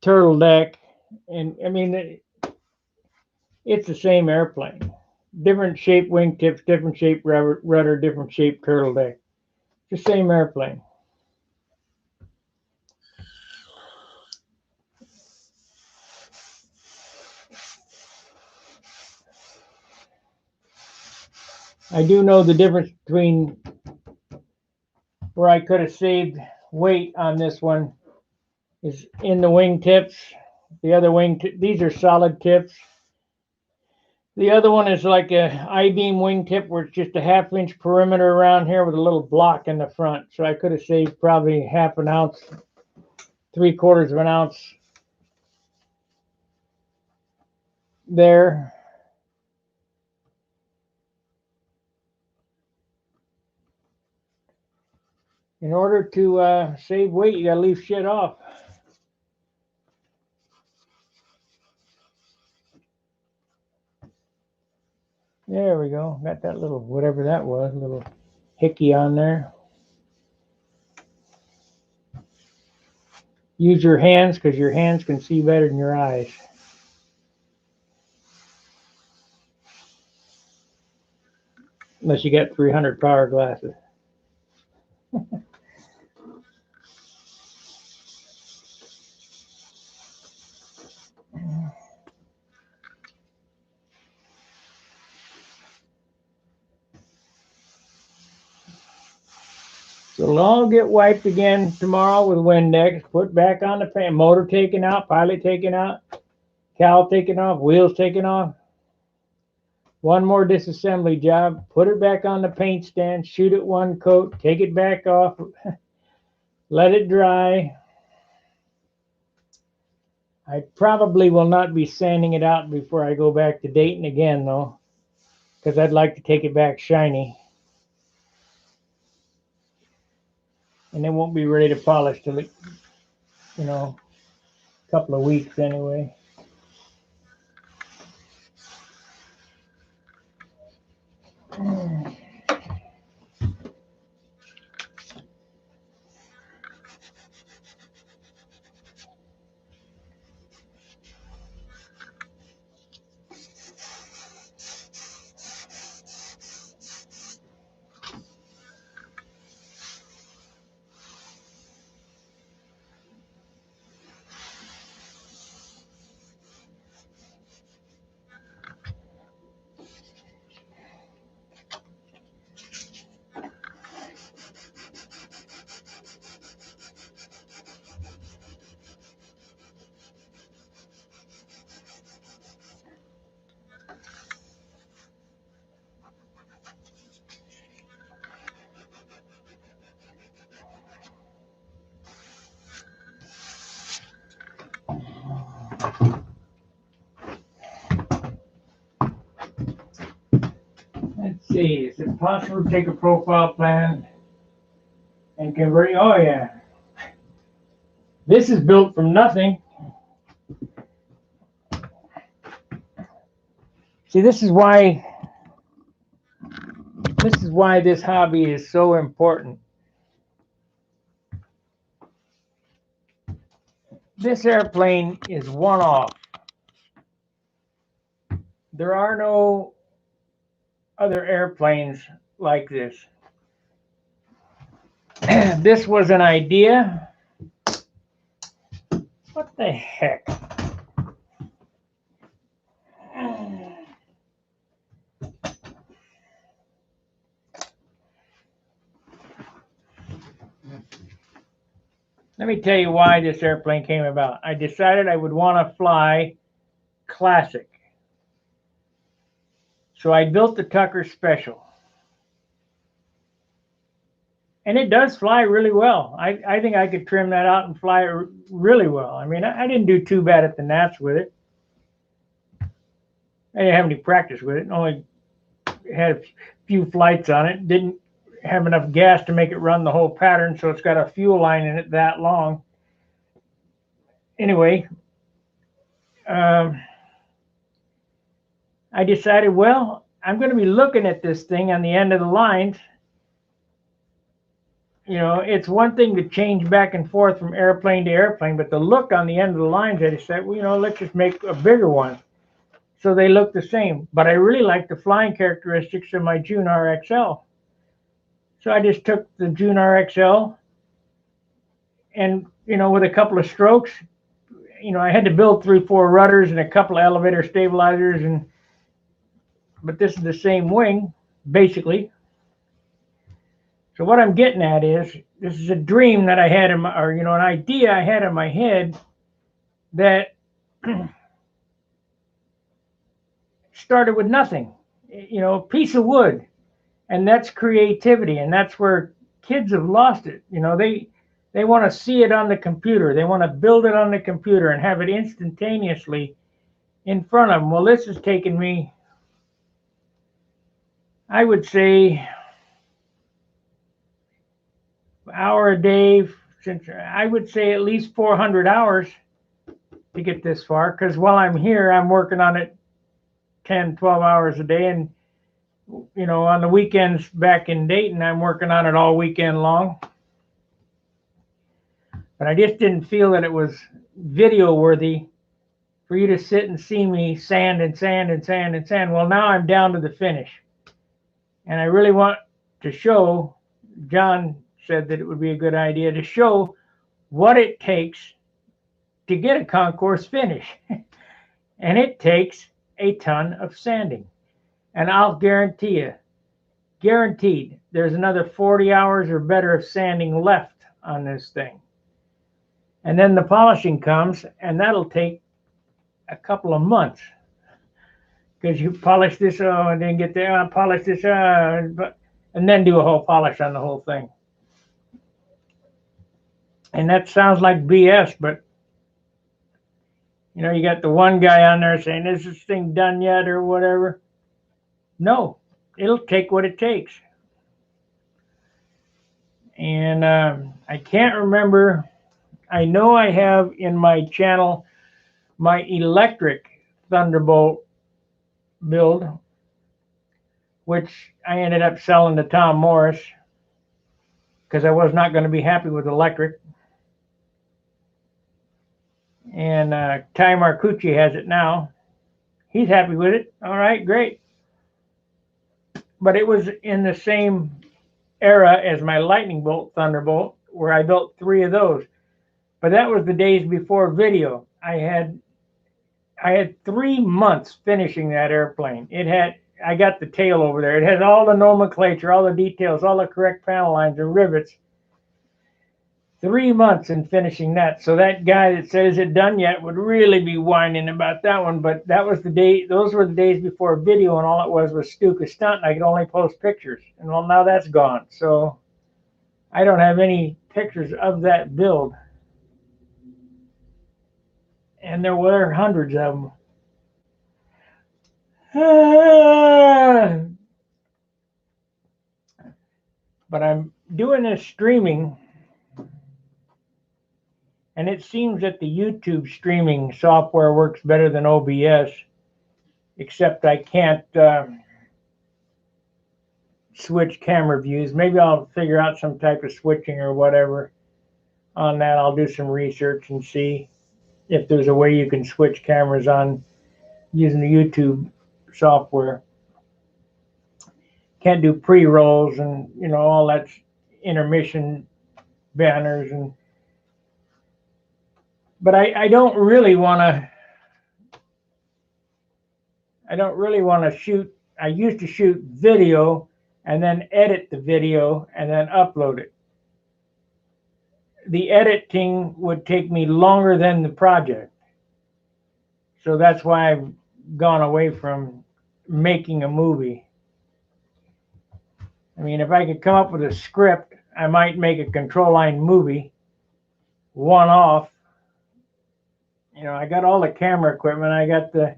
turtle deck, and I mean it's the same airplane. Different shaped wingtips, different shaped rudder, different shaped turtle deck. It's the same airplane. I do know the difference between where I could have saved weight on this one is in the wing tips. The other these are solid tips. The other one is like a I-beam wingtip where it's just a half-inch perimeter around here with a little block in the front. So I could have saved probably half an ounce, 3/4 of an ounce there. In order to save weight, you gotta leave shit off. There we go. Got that little, whatever that was, little hickey on there. Use your hands because your hands can see better than your eyes. Unless you got 300 power glasses. So it'll all get wiped again tomorrow with Windex, put back on the pan, motor taken out, pilot taken out, cowl taken off, wheels taken off. One more disassembly job, put it back on the paint stand, shoot it one coat, take it back off, let it dry. I probably will not be sanding it out before I go back to Dayton again though, because I'd like to take it back shiny. And it won't be ready to polish till it, a couple of weeks anyway. see, is it possible to take a profile plan and convert? Oh yeah. This is built from nothing. See, this is why this hobby is so important. This airplane is one-off. There are no other airplanes like this. This was an idea. What the heck? Let me tell you why this airplane came about. I decided I would want to fly classic. So I built the Tucker Special. And it does fly really well. I think I could trim that out and fly it really well. I mean, I didn't do too bad at the Nats with it. I didn't have any practice with it. Only had a few flights on it. Didn't have enough gas to make it run the whole pattern, so it's got a fuel line in it that long. Anyway, I decided, well, I'm going to be looking at this thing on the end of the lines. You know, it's one thing to change back and forth from airplane to airplane, but the look on the end of the lines, I decided, well, you know, let's just make a bigger one. So they look the same. But I really like the flying characteristics of my June RXL. So I just took the June RXL and, you know, with a couple of strokes, you know, I had to build 3-4 rudders and a couple of elevator stabilizers, but this is the same wing, basically. So what I'm getting at is, this is a dream that I had or, you know, an idea I had in my head that started with nothing, you know, a piece of wood. And that's creativity. And that's where kids have lost it. You know, they want to see it on the computer. They want to build it on the computer and have it instantaneously in front of them. Well, this has taken me, I would say, hour a day, since I would say at least 400 hours to get this far, because while I'm here, I'm working on it 10, 12 hours a day. And, you know, on the weekends back in Dayton, I'm working on it all weekend long. But I just didn't feel that it was video worthy for you to sit and see me sand and sand and sand and sand. Well, now I'm down to the finish. And I really want to show, John said that it would be a good idea to show what it takes to get a concourse finish. And it takes a ton of sanding. And I'll guarantee you, guaranteed, there's another 40 hours or better of sanding left on this thing. And then the polishing comes, and that'll take a couple of months. Because you polish this, and then get there, polish this, and then do a whole polish on the whole thing. And that sounds like BS, but you know, you got the one guy on there saying, is this thing done yet or whatever? No, it'll take what it takes. And I can't remember. I know I have in my channel my electric Thunderbolt build, which I ended up selling to Tom Morris because I was not going to be happy with electric. And Ty Marcucci has it now. He's happy with it. All right, great. But it was in the same era as my Lightning Bolt Thunderbolt, where I built 3 of those. But that was the days before video. I had 3 months finishing that airplane. I got the tail over there. It has all the nomenclature, all the details, all the correct panel lines and rivets. 3 months in finishing that. So that guy that says it done yet would really be whining about that one. But that was the day. Those were the days before video, and all it was Stuka Stunt. And I could only post pictures. And well, now that's gone. So I don't have any pictures of that build. And there were hundreds of them. But I'm doing this streaming, and it seems that the YouTube streaming software works better than OBS, except I can't switch camera views. Maybe I'll figure out some type of switching or whatever on that. I'll do some research and see if there's a way you can switch cameras on using the YouTube software. Can't do pre-rolls and all that intermission banners but I don't really want to shoot. I used to shoot video and then edit the video and then upload it. The editing would take me longer than the project. So that's why I've gone away from making a movie. I mean, if I could come up with a script, I might make a control line movie, one off. I got all the camera equipment. I got the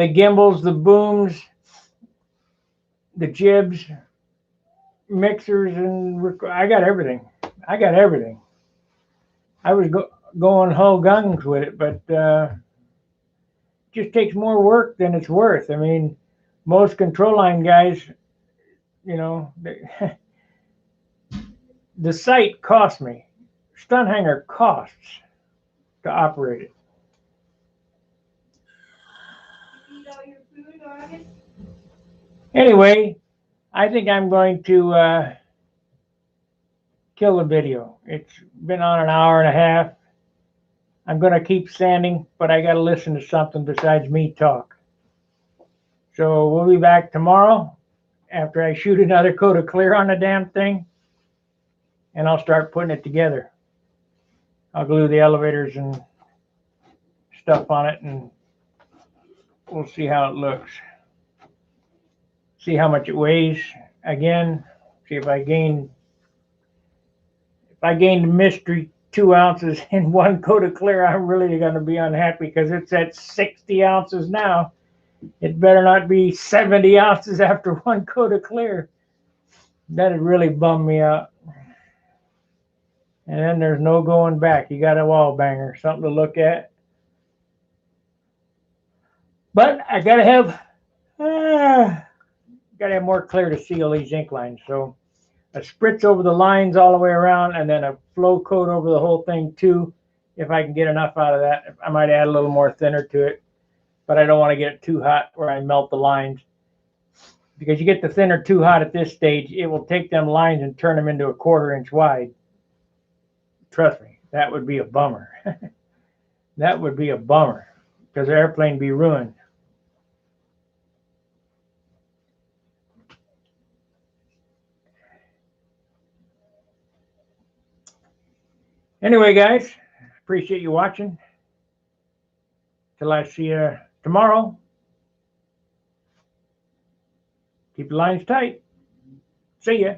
gimbals, the booms, the jibs, mixers, and I got everything. I was going whole guns with it, but just takes more work than it's worth. I mean, most control line guys, the site cost me. Stunt hanger costs to operate it. Anyway, I think I'm going to kill the video. It's been on an hour and a half. I'm going to keep sanding, but I got to listen to something besides me talk. So we'll be back tomorrow after I shoot another coat of clear on the damn thing, and I'll start putting it together. I'll glue the elevators and stuff on it, and we'll see how it looks. See how much it weighs again. See if I gained mystery 2 ounces in one coat of clear. I'm really going to be unhappy because it's at 60 ounces now. It better not be 70 ounces after one coat of clear. That'd really bum me out. And then there's no going back. You got a wall banger, something to look at. But I gotta have more clear to seal these ink lines. So a spritz over the lines all the way around, and then a flow coat over the whole thing too. If I can get enough out of that, I might add a little more thinner to it, but I don't want to get it too hot where I melt the lines. Because you get the thinner too hot at this stage, it will take them lines and turn them into a 1/4 inch wide. Trust me, that would be a bummer. That would be a bummer because the airplane would be ruined. Anyway, guys, appreciate you watching. Till I see you tomorrow. Keep the lines tight. See ya.